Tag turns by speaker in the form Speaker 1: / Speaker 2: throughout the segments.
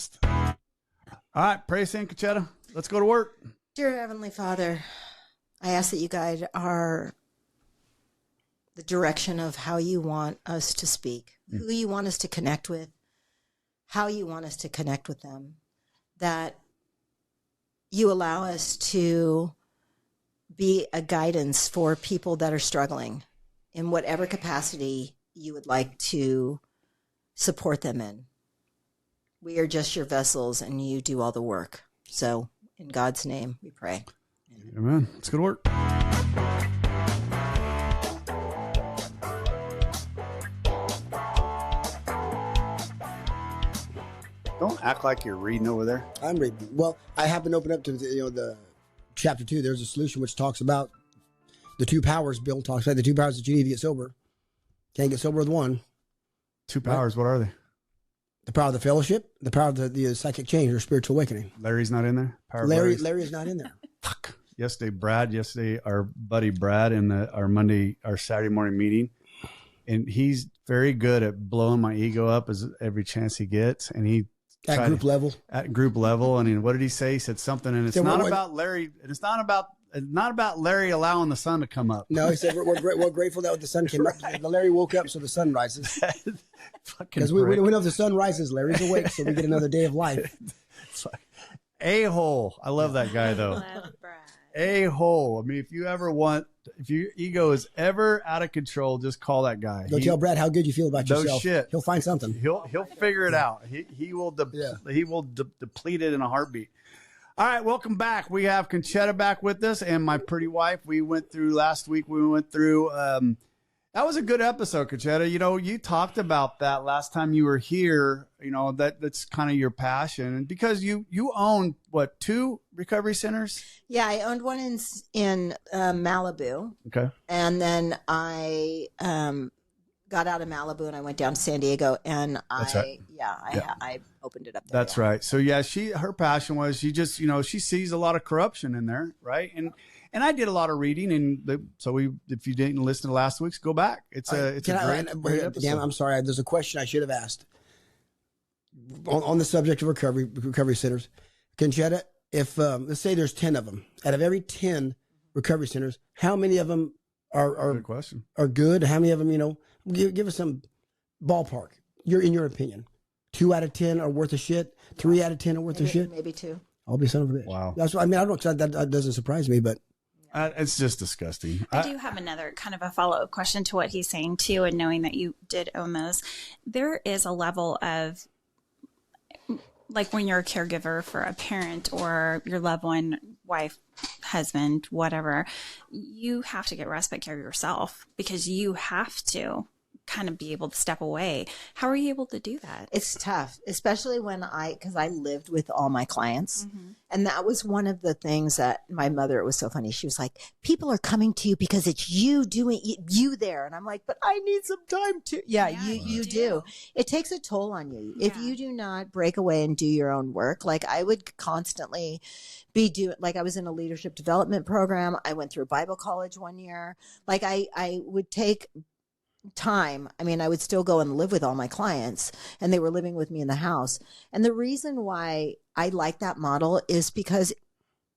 Speaker 1: list. All right, pray, Saint Concetta. Let's go to work.
Speaker 2: Dear Heavenly Father, I ask that you guide the direction of how you want us to speak, who you want us to connect with, how you want us to connect with them, that you allow us to be a guidance for people that are struggling in whatever capacity you would like to support them in. We are just your vessels and you do all the work. So in God's name we pray.
Speaker 1: Amen. Let's go to work. Don't act like you're reading over there.
Speaker 3: I'm reading. Well, I happen to open up to the chapter 2. There's a solution which talks about the two powers. Bill talks about the two powers that you need to get sober. Can't get sober with one.
Speaker 1: Two powers. Right? What are they?
Speaker 3: The power of the fellowship, the power of the psychic change or spiritual awakening.
Speaker 1: Larry's not in there.
Speaker 3: Larry is not in there.
Speaker 1: Fuck. Yesterday, our buddy Brad in our Saturday morning meeting, and he's very good at blowing my ego up as every chance he gets, and he. At group level, and what did he say? He said something, and it's not about Larry. It's not about Larry allowing the sun to come up.
Speaker 3: No, he said we're grateful that the sun came up. Larry woke up, so the sun rises. Because we know if the sun rises, Larry's awake, so we get another day of life.
Speaker 1: It's like a-hole. I love that guy though. A-hole. I mean, if your ego is ever out of control, just call that guy.
Speaker 3: Go tell Brad how good you feel about yourself.
Speaker 1: No shit.
Speaker 3: He'll find something.
Speaker 1: He'll figure it out. He will deplete it in a heartbeat. All right, welcome back. We have Concetta back with us and my pretty wife. We went through last week. That was a good episode, Concetta. You talked about that last time you were here. That's kind of your passion, and because you own what, 2 recovery centers?
Speaker 2: Yeah, I owned one in Malibu.
Speaker 1: Okay, and
Speaker 2: then I got out of Malibu and I went down to San Diego, and I opened it up there.
Speaker 1: That's right. So her passion was she sees a lot of corruption in there, right? And I did a lot of reading, and if you didn't listen to last week's, go back. It's a great episode.
Speaker 3: Damn, I'm sorry. There's a question I should have asked on the subject of recovery centers. Concetta, if let's say there's 10 of them, out of every 10 recovery centers, how many of them are
Speaker 1: good question.
Speaker 3: Are good? How many of them, give us some ballpark. In your opinion, 2 out of 10 are worth of shit. 3 out of 10 are worth of shit.
Speaker 2: Maybe 2.
Speaker 3: I'll be son of a bitch.
Speaker 1: Wow.
Speaker 3: That's what I mean. I don't know, that doesn't surprise me, but.
Speaker 1: It's just disgusting.
Speaker 4: I do have another kind of a follow-up question to what he's saying too, and knowing that you did own those. There is a level of, like when you're a caregiver for a parent or your loved one, wife, husband, whatever, you have to get respite care yourself because you have to kind of be able to step away. How are you able to do that?
Speaker 2: It's tough, especially because I lived with all my clients. Mm-hmm. And that was one of the things that my mother, it was so funny. She was like, people are coming to you because it's you doing you there. And I'm like, but I need some time too. Yeah, you do. It takes a toll on you. Yeah. If you do not break away and do your own work, like I would constantly be doing, like I was in a leadership development program. I went through Bible college one year. Like I would take time. I mean, I would still go and live with all my clients, and they were living with me in the house. And the reason why I like that model is because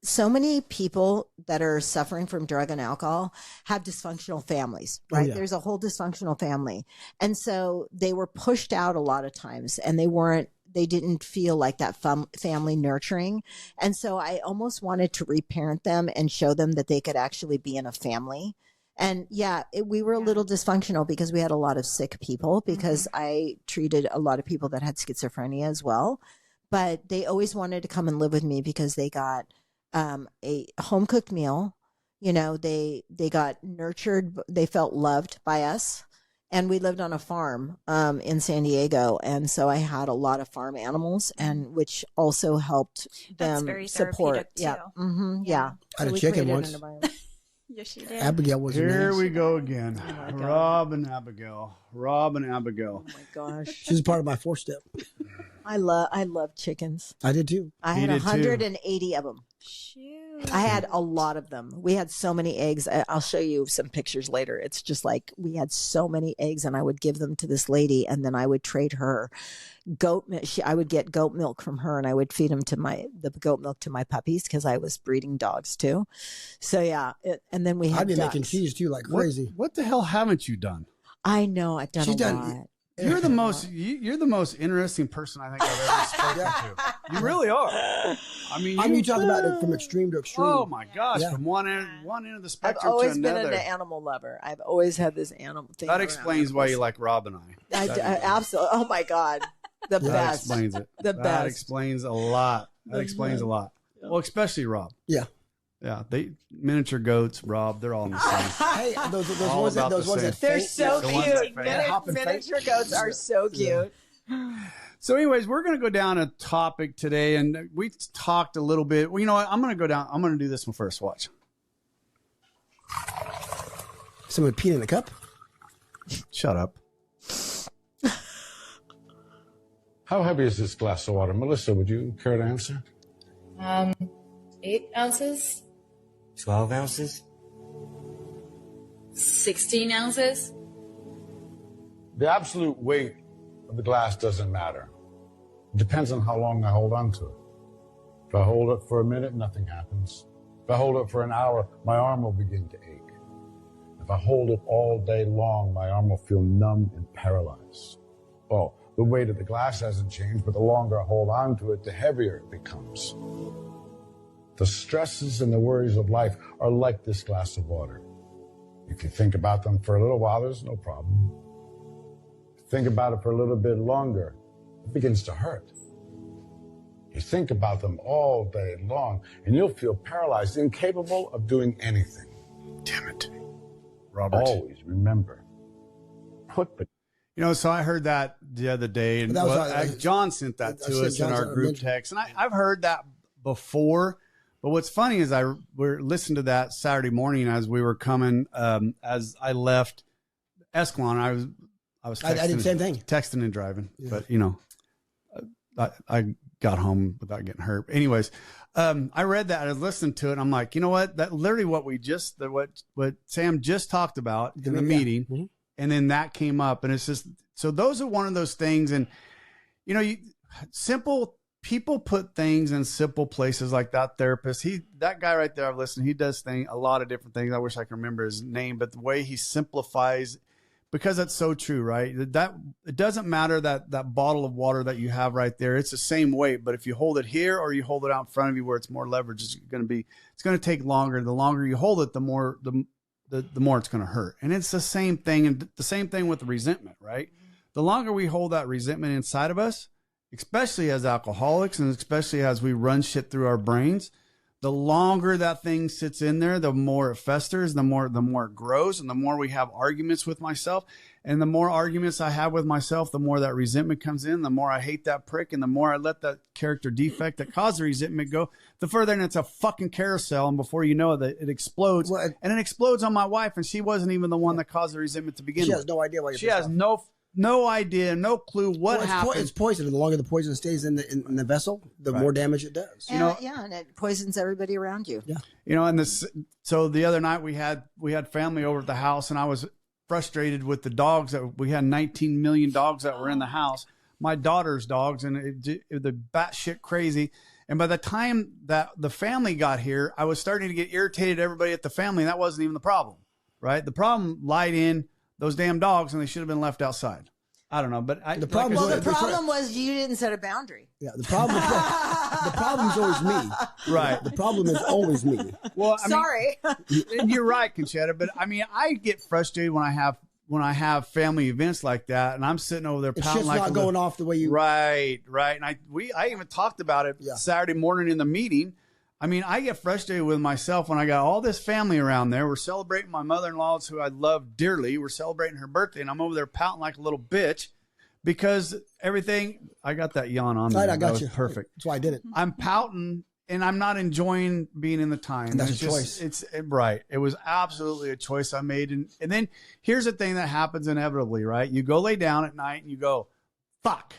Speaker 2: so many people that are suffering from drug and alcohol have dysfunctional families, right? Oh, yeah. There's a whole dysfunctional family. And so they were pushed out a lot of times, and they didn't feel like that family nurturing. And so I almost wanted to reparent them and show them that they could actually be in a family. And we were a little dysfunctional because we had a lot of sick people, because I treated a lot of people that had schizophrenia as well. But they always wanted to come and live with me because they got a home cooked meal. They got nurtured. They felt loved by us. And we lived on a farm in San Diego. And so I had a lot of farm animals, and which also helped them support.
Speaker 4: Too.
Speaker 2: Yeah. Mm-hmm. Yeah.
Speaker 3: I had a chicken once.
Speaker 4: Yes, you did.
Speaker 3: Abigail was
Speaker 1: here. We go again. Oh, Rob and Abigail. Oh
Speaker 2: my gosh.
Speaker 3: She's part of my 4-step.
Speaker 2: I love chickens.
Speaker 3: I did too.
Speaker 2: I had 180 of them.
Speaker 4: Shoot.
Speaker 2: I had a lot of them. We had so many eggs. I'll show you some pictures later. It's just like we had so many eggs, and I would give them to this lady, and then I would trade her goat milk. I would get goat milk from her, and I would feed the goat milk to my puppies because I was breeding dogs too. So yeah, and then we had
Speaker 3: I'd be
Speaker 2: ducks.
Speaker 3: making cheese too, like crazy.
Speaker 1: What the hell haven't you done?
Speaker 2: I know I've done
Speaker 3: She's
Speaker 2: a
Speaker 3: done-
Speaker 2: lot.
Speaker 1: You're the most interesting person I think I've ever spoken to. You really are. I mean,
Speaker 3: you talk about it from extreme to extreme.
Speaker 1: oh my gosh,
Speaker 3: Yeah.
Speaker 1: from one end of the
Speaker 2: I've
Speaker 1: spectrum
Speaker 2: always
Speaker 1: to
Speaker 2: been
Speaker 1: another.
Speaker 2: an animal lover. I've always had this animal thing.
Speaker 1: That
Speaker 2: around
Speaker 1: explains why
Speaker 2: animals.
Speaker 1: you like Rob and I.
Speaker 2: Absolutely. Oh my God, the
Speaker 1: That
Speaker 2: best.
Speaker 1: explains it.
Speaker 2: The
Speaker 1: That
Speaker 2: best.
Speaker 1: explains a lot. That explains a lot. Well, especially Rob.
Speaker 3: Yeah.
Speaker 1: Yeah, they miniature goats, Rob. They're all in the same.
Speaker 3: Hey, those
Speaker 1: All
Speaker 3: ones that
Speaker 1: about the
Speaker 3: those ones
Speaker 1: same.
Speaker 3: that
Speaker 2: They're
Speaker 3: faint-
Speaker 2: so
Speaker 1: The ones that
Speaker 2: cute.
Speaker 1: faint.
Speaker 3: Hop and faint.
Speaker 2: Miniature goats are so cute.
Speaker 1: So, anyways, we're going to go down a topic today, and we talked a little bit. Well, you know what? I'm going to go down. I'm going to do this one first. Watch.
Speaker 3: Someone peed in a cup.
Speaker 1: Shut up.
Speaker 5: How heavy is this glass of water? Melissa, would you care to answer?
Speaker 6: 8 ounces,
Speaker 7: 12 ounces?
Speaker 6: 16 ounces.
Speaker 5: The absolute weight of the glass doesn't matter. It depends on how long I hold on to it. If I hold it for a minute, nothing happens. If I hold it for an hour, my arm will begin to ache. If I hold it all day long, my arm will feel numb and paralyzed. Well, the weight of the glass hasn't changed, but the longer I hold on to it, the heavier it becomes. The stresses and the worries of life are like this glass of water. If you think about them for a little while, there's no problem. Think about it for a little bit longer, it begins to hurt. You think about them all day long, and you'll feel paralyzed, incapable of doing anything.
Speaker 1: Damn it, Robert.
Speaker 5: Always remember, put the
Speaker 1: You know, so I heard that the other day, and
Speaker 3: That was-
Speaker 1: well, John sent that
Speaker 3: I
Speaker 1: to
Speaker 3: said
Speaker 1: us in
Speaker 3: John's
Speaker 1: our group
Speaker 3: mentioned-
Speaker 1: text, and I've heard that before. But what's funny is we're listening to that Saturday morning as we were coming, as I left Escalon. I was texting,
Speaker 3: I did the same thing.
Speaker 1: texting and driving, but you know, I got home without getting hurt. Anyways, I read that, I was listening to it, and I'm like, you know what? That literally what Sam just talked about in the meeting.
Speaker 3: Mhm.
Speaker 1: And then that came up, and it's just, so those are one of those things. And, you know, simple people put things in simple places like that therapist. That guy right there, I've listened, he does a lot of different things. I wish I could remember his name, but the way he simplifies, because that's so true, right? That it doesn't matter that bottle of water that you have right there. It's the same weight, but if you hold it here or you hold it out in front of you where it's more leverage, it's going to take longer. The longer you hold it, the more it's going to hurt. And it's the same thing. And the same thing with the resentment, right? The longer we hold that resentment inside of us, especially as alcoholics and especially as we run shit through our brains, the longer that thing sits in there, the more it festers, the more it grows, and the more we have arguments with myself. And the more arguments I have with myself, the more that resentment comes in, the more I hate that prick, and the more I let that character defect that caused the resentment go, the further, and it's a fucking carousel. And before you know it, it explodes.
Speaker 3: Well,
Speaker 1: and it explodes on my wife, and she wasn't even the one that caused the resentment to begin
Speaker 3: She
Speaker 1: with.
Speaker 3: has no idea why you're
Speaker 1: She has no idea, no clue what happened.
Speaker 3: It's poison. The longer the poison stays in the vessel, the more damage it does.
Speaker 1: You know-
Speaker 2: And it poisons everybody around you.
Speaker 3: Yeah.
Speaker 1: You know, and so the other night we had family over at the house, and I was frustrated with the dogs that we had 19 million dogs that were in the house, my daughter's dogs, and the batshit crazy. And by the time that the family got here, I was starting to get irritated at everybody at the family. And that wasn't even the problem, right? The problem lied in those damn dogs, and they should have been left outside. I don't know, but
Speaker 3: The problem
Speaker 2: Well,
Speaker 3: is-
Speaker 2: the problem was you didn't set a boundary.
Speaker 3: Yeah, the problem is always me.
Speaker 1: right.
Speaker 3: The problem is always me.
Speaker 1: Well, I mean,
Speaker 2: Sorry.
Speaker 1: and you're right, Concetta, but I mean, I get frustrated when I have family events like that, and I'm sitting over there
Speaker 3: If
Speaker 1: pouting
Speaker 3: shit's
Speaker 1: like
Speaker 3: not
Speaker 1: a
Speaker 3: going
Speaker 1: little-
Speaker 3: off the way you.
Speaker 1: Right. And I even talked about it
Speaker 3: Yeah.
Speaker 1: Saturday morning in the meeting. I mean, I get frustrated with myself when I got all this family around there. We're celebrating my mother-in-law's, who I love dearly. We're celebrating her birthday, and I'm over there pouting like a little bitch because everything. I got that yawn on there.
Speaker 3: I
Speaker 1: That
Speaker 3: got
Speaker 1: was
Speaker 3: you.
Speaker 1: perfect.
Speaker 3: That's why I did it.
Speaker 1: I'm pouting, and I'm not enjoying being in the time.
Speaker 3: And that's
Speaker 1: It's
Speaker 3: a choice.
Speaker 1: It's right. It was absolutely a choice I made. And then here's the thing that happens inevitably, right? You go lay down at night and you go, fuck.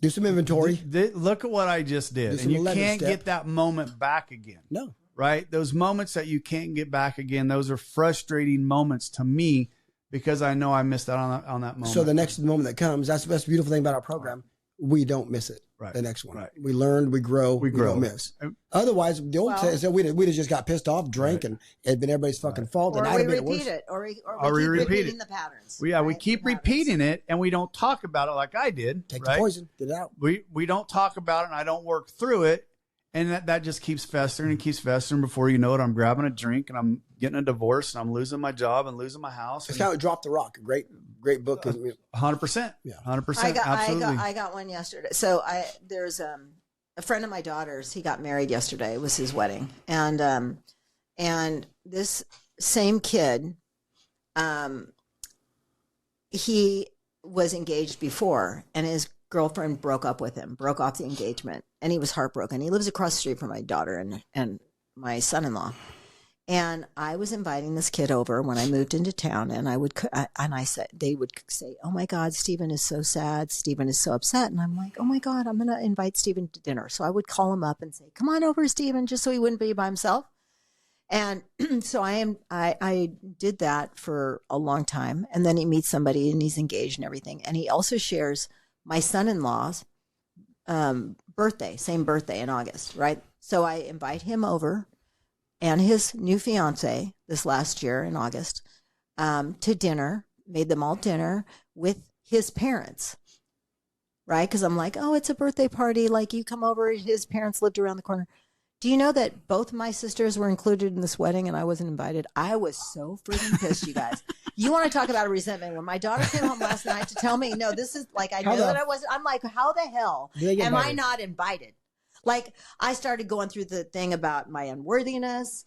Speaker 3: Do some inventory.
Speaker 1: Look at what I just did. And you can't get that moment back again.
Speaker 3: No.
Speaker 1: Right? Those moments that you can't get back again, those are frustrating moments to me because I know I missed out on that moment.
Speaker 3: So the next moment that comes, that's the best beautiful thing about our program. We don't miss it.
Speaker 1: Right.
Speaker 3: The next one.
Speaker 1: Right.
Speaker 3: We learned, we grow, we don't miss. Otherwise, the old says that we just got pissed off, drank, and it'd been everybody's fucking fault.
Speaker 2: Or
Speaker 3: and
Speaker 2: we repeat it. Or we keep repeating the patterns.
Speaker 1: We keep repeating it, and we don't talk about it like I did.
Speaker 3: Take the poison. Get it out.
Speaker 1: We don't talk about it, and I don't work through it. And that just keeps festering and keeps festering. Before you know it, I'm grabbing a drink and I'm getting a divorce and I'm losing my job and losing my house.
Speaker 3: It's kind of Drop the Rock. A great book.
Speaker 1: 100%. Yeah. 100%. Absolutely.
Speaker 2: I got one yesterday. So there's a friend of my daughter's. He got married yesterday. It was his wedding. And this same kid, he was engaged before, and his girlfriend broke off the engagement, and he was heartbroken. He lives across the street from my daughter and my son-in-law. And I was inviting this kid over when I moved into town, and they would say, "Oh my God, Stephen is so sad. Stephen is so upset." And I'm like, "Oh my God, I'm going to invite Stephen to dinner." So I would call him up and say, "Come on over, Stephen," just so he wouldn't be by himself. And so I did that for a long time. And then he meets somebody and he's engaged and everything. And he also shares my son-in-law's birthday, same birthday in August, right? So I invite him over and his new fiance this last year in August to dinner, made them all dinner with his parents, right? Because I'm like, oh, it's a birthday party. Like, you come over, his parents lived around the corner. Do you know that both my sisters were included in this wedding and I wasn't invited? I was so freaking pissed, you guys. You want to talk about a resentment? When my daughter came home last night to tell me, no, this is like, I knew that I wasn't. I'm like, how the hell am I not invited? Like, I started going through the thing about my unworthiness,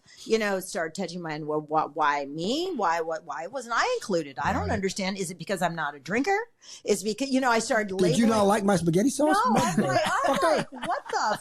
Speaker 2: started touching my, why me? Why wasn't I included? I don't understand. Is it because I'm not a drinker? Is it because, I started labeling.
Speaker 3: Did you not like my spaghetti sauce?
Speaker 2: No, I'm like, what the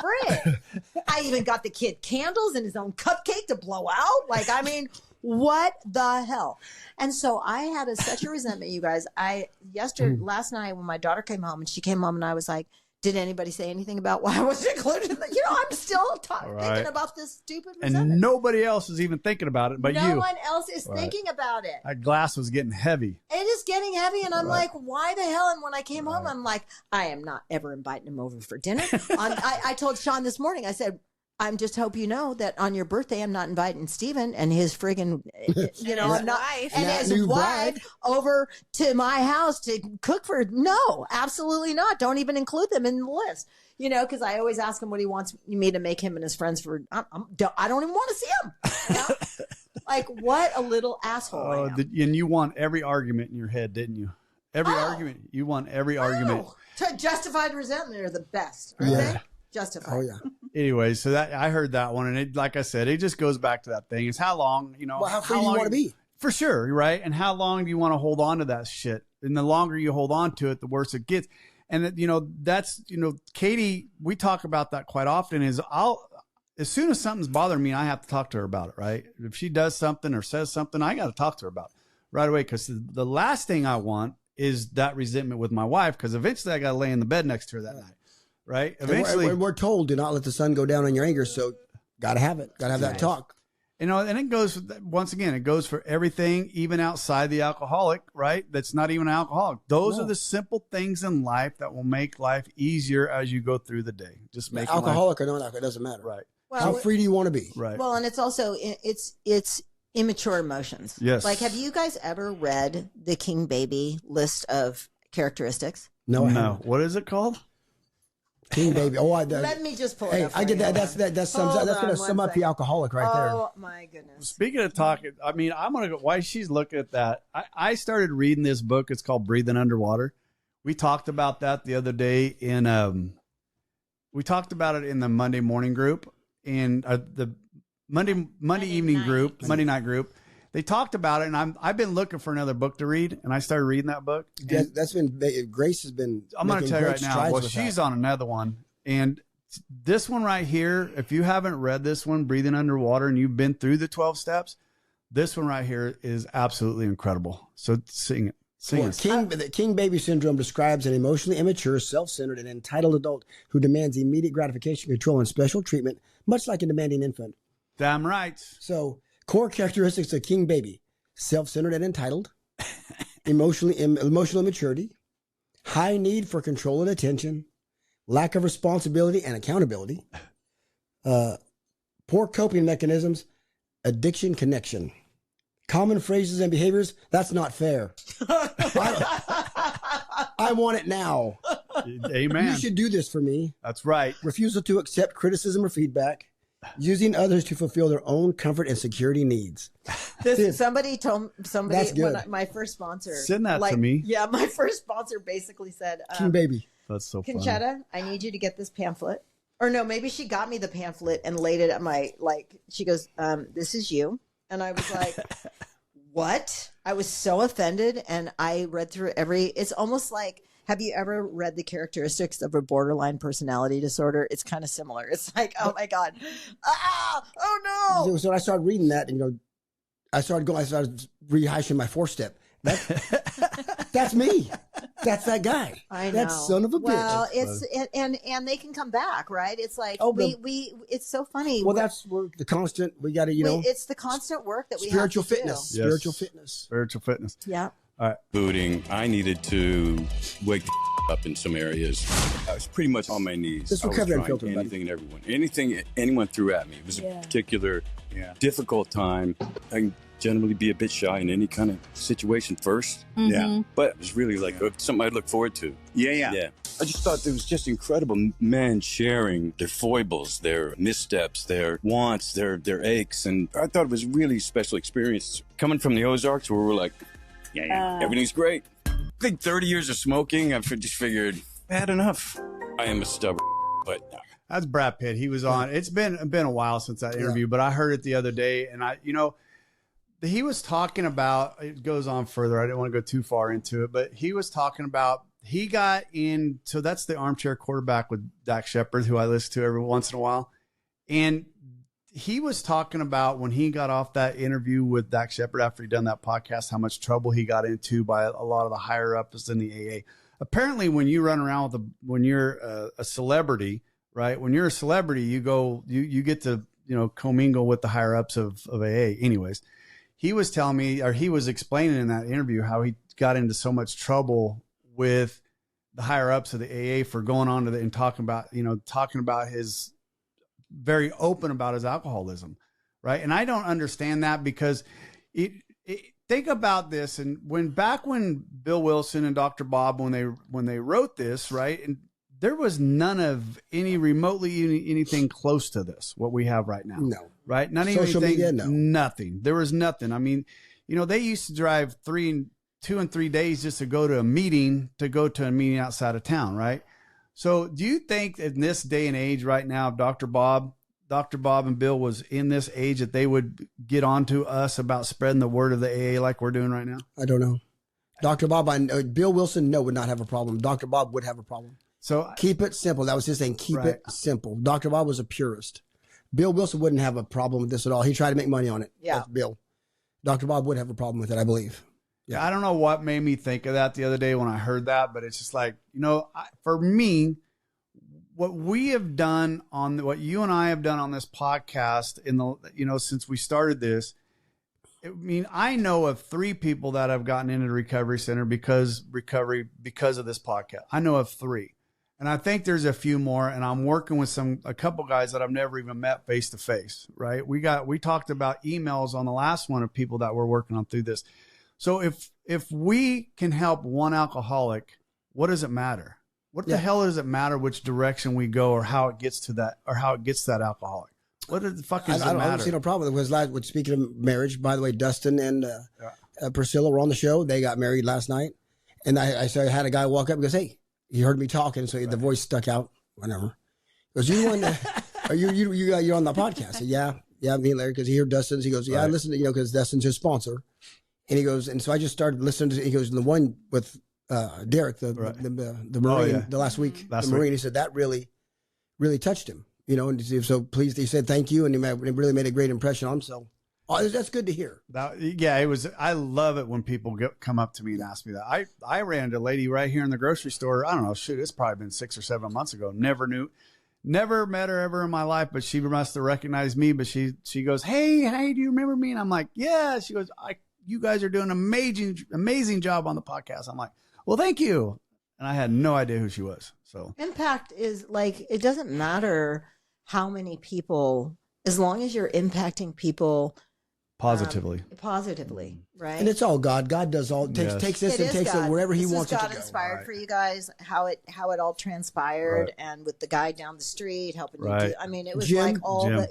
Speaker 2: frick? I even got the kid candles and his own cupcake to blow out. Like, I mean, what the hell? And so I had such a resentment, you guys. Last night when my daughter came home, and she came home and I was like, did anybody say anything about why I wasn't included? I'm still thinking about this stupid resentment.
Speaker 1: And nobody else is even thinking about it but you.
Speaker 2: No one else is thinking about it.
Speaker 1: That glass was getting heavy.
Speaker 2: It is getting heavy, and I'm like, why the hell? And when I came home, I'm like, I am not ever inviting him over for dinner. I told Sean this morning, I said, I'm just hope you know that on your birthday, I'm not inviting Stephen and his friggin', I'm not, and his wife over to my house to cook for. No, absolutely not. Don't even include them in the list. Because I always ask him what he wants me to make him and his friends for. I don't even want to see him. Like, what a little asshole I am.
Speaker 1: And you won every argument in your head, didn't you? Every argument. You won every argument.
Speaker 2: To justified resentment are the best, aren't they? Justified.
Speaker 3: Oh, yeah.
Speaker 1: Anyway, so that I heard that one, and like I said, it just goes back to that thing. It's how long,
Speaker 3: how free do you want to be?
Speaker 1: For sure, right? And how long do you want to hold on to that shit? And the longer you hold on to it, the worse it gets. And that's Katie. We talk about that quite often. As soon as something's bothering me, I have to talk to her about it, right? If she does something or says something, I got to talk to her about it right away, because the last thing I want is that resentment with my wife, because eventually I got to lay in the bed next to her that night. Right. Eventually,
Speaker 3: we're told, do not let the sun go down on your anger. So got to have it. Got to have that talk.
Speaker 1: And it goes, once again, it goes for everything, even outside the alcoholic, right? That's not even an alcoholic. Those are the simple things in life that will make life easier as you go through the day. Just make
Speaker 3: alcoholic or non-alcoholic, it doesn't matter.
Speaker 1: Right.
Speaker 2: Well,
Speaker 3: how free do you want to be?
Speaker 1: Right.
Speaker 2: Well, and it's also, it's immature emotions.
Speaker 1: Yes.
Speaker 2: Like, have you guys ever read the King Baby list of characteristics?
Speaker 3: No.
Speaker 1: What is it called?
Speaker 3: King Baby. Oh,
Speaker 2: let me just pull it up.
Speaker 3: I get that. That's going to sum up the alcoholic right there.
Speaker 2: Oh my goodness.
Speaker 1: Speaking of talking, I mean, I'm going to go, while she's looking at that, I started reading this book. It's called Breathing Underwater. We talked about that the other day we talked about it in the Monday morning group and the Monday night group. They talked about it, and I've been looking for another book to read, and I started reading that book.
Speaker 3: That's been Grace has been.
Speaker 1: I'm going to tell you right now. Well, she's on another one, and this one right here. If you haven't read this one, Breathing Underwater, and you've been through the 12 steps, this one right here is absolutely incredible. So sing it.
Speaker 3: The king baby syndrome describes an emotionally immature, self-centered, and entitled adult who demands immediate gratification, control, and special treatment, much like a demanding infant.
Speaker 1: Damn right.
Speaker 3: So, core characteristics of king baby: self-centered and entitled, emotional immaturity, high need for control and attention, lack of responsibility and accountability, poor coping mechanisms, addiction connection. Common phrases and behaviors: that's not fair. I want it now.
Speaker 1: Amen.
Speaker 3: You should do this for me.
Speaker 1: That's right.
Speaker 3: Refusal to accept criticism or feedback. Using others to fulfill their own comfort and security needs.
Speaker 2: Somebody told
Speaker 3: That's good.
Speaker 2: my first sponsor.
Speaker 1: Send that to me.
Speaker 2: Yeah, my first sponsor basically said,
Speaker 3: King baby.
Speaker 1: That's so funny.
Speaker 2: Concetta, I need you to get this pamphlet. Or no, maybe she got me the pamphlet and laid it at my, she goes, this is you. And I was like, what? I was so offended. And I read through it's almost like, have you ever read the characteristics of a borderline personality disorder? It's kind of similar. It's like, oh my God. Oh no.
Speaker 3: So I started reading that and, I started rehashing my 4-step. That's me. That's that guy.
Speaker 2: I know.
Speaker 3: That son of a bitch.
Speaker 2: Well, and they can come back, right? It's like it's so funny.
Speaker 3: Well, that's the constant. We got to,
Speaker 2: it's the constant work that we
Speaker 3: spiritual
Speaker 2: have to
Speaker 3: fitness.
Speaker 2: do.
Speaker 1: Yes.
Speaker 3: Spiritual fitness.
Speaker 2: Yeah.
Speaker 1: All right.
Speaker 8: Booting, I needed to wake the up in some areas. I was pretty much on my knees.
Speaker 3: This
Speaker 8: I was
Speaker 3: recovery
Speaker 8: trying
Speaker 3: filter, buddy.
Speaker 8: anything and everyone. Anything anyone threw at me. It was a particular difficult time. I can generally be a bit shy in any kind of situation first.
Speaker 9: Mm-hmm.
Speaker 8: Yeah. But it was really like something I'd look forward to.
Speaker 9: Yeah.
Speaker 8: I just thought there was just incredible men sharing their foibles, their missteps, their wants, their aches. And I thought it was a really special experience. Coming from the Ozarks where we're like, everything's great. I think 30 years of smoking, I've just figured, I had enough. I am a stubborn, but...
Speaker 1: That's Brad Pitt. He was on. It's been a while since that interview, but I heard it the other day, and he was talking about, it goes on further. I didn't want to go too far into it, but he was talking about, he got in, so that's the Armchair Quarterback with Dak Shepard, who I listen to every once in a while. And he was talking about when he got off that interview with Dak Shepard after he'd done that podcast, how much trouble he got into by a lot of the higher ups in the AA. Apparently, when you run around when you're a celebrity, right? When you're a celebrity, you get to, commingle with the higher ups of AA. Anyways, he was telling me, or he was explaining in that interview how he got into so much trouble with the higher ups of the AA for going on to and talking about his very open about his alcoholism. Right. And I don't understand that because think about this. And when Bill Wilson and Dr. Bob, when they wrote this, right. And there was none of anything close to this, what we have right now.
Speaker 3: No.
Speaker 1: Right? Not even
Speaker 3: social media, no.
Speaker 1: Nothing. There was nothing. I mean, they used to drive 2 and 3 days just to go to a meeting outside of town, right? So do you think in this day and age right now, Dr. Bob and Bill was in this age that they would get on to us about spreading the word of the AA like we're doing right now?
Speaker 3: I don't know. Dr. Bob, Bill Wilson, would not have a problem. Dr. Bob would have a problem.
Speaker 1: So
Speaker 3: keep it simple. That was his thing. Keep it simple. Dr. Bob was a purist. Bill Wilson wouldn't have a problem with this at all. He tried to make money on it.
Speaker 2: Yeah.
Speaker 3: That's Bill. Dr. Bob would have a problem with it, I believe.
Speaker 1: Yeah. I don't know what made me think of that the other day when I heard that, but it's just like, for me, what we have done what you and I have done on this podcast since we started this, I know of 3 people that have gotten into the recovery center because of this podcast. I know of 3. And I think there's a few more, and I'm working with a couple guys that I've never even met face to face, right? We talked about emails on the last one of people that we're working on through this. So if we can help one alcoholic, what does it matter? What the hell does it matter which direction we go or how it gets to that alcoholic? What the fuck does it matter?
Speaker 3: I don't see no problem. Speaking of marriage, by the way, Dustin and Priscilla were on the show. They got married last night. And I had a guy walk up and goes, "Hey, he heard me talking, so the voice stuck out." Whatever. He goes, "You're on the podcast?" I said, "Yeah, me and Larry," because he heard Dustin's. He goes, "Yeah, I listen to because Dustin's his sponsor." And he goes, and so I just started listening to. He goes, "The one with Derek, the Marine, the last week, the Marine." He said that really, really touched him. And so please, he said thank you, and it really made a great impression on him. So Oh, that's good to hear.
Speaker 1: It was. I love it when people come up to me and ask me that. I ran into a lady right here in the grocery store. I don't know. Shoot, it's probably been 6 or 7 months ago. Never met her ever in my life, but she must have recognized me. But she goes, hey, do you remember me? And I'm like, yeah. She goes, you guys are doing an amazing job on the podcast. I'm like, well, thank you. And I had no idea who she was. So
Speaker 2: impact is like, it doesn't matter how many people, as long as you're impacting people positively, right?
Speaker 3: And it's all God. God does all. Takes this and takes it wherever He wants it to go.
Speaker 2: God inspired for you guys. How it all transpired, and with the guy down the street helping you do. I mean, it was
Speaker 3: Jim,
Speaker 2: like all the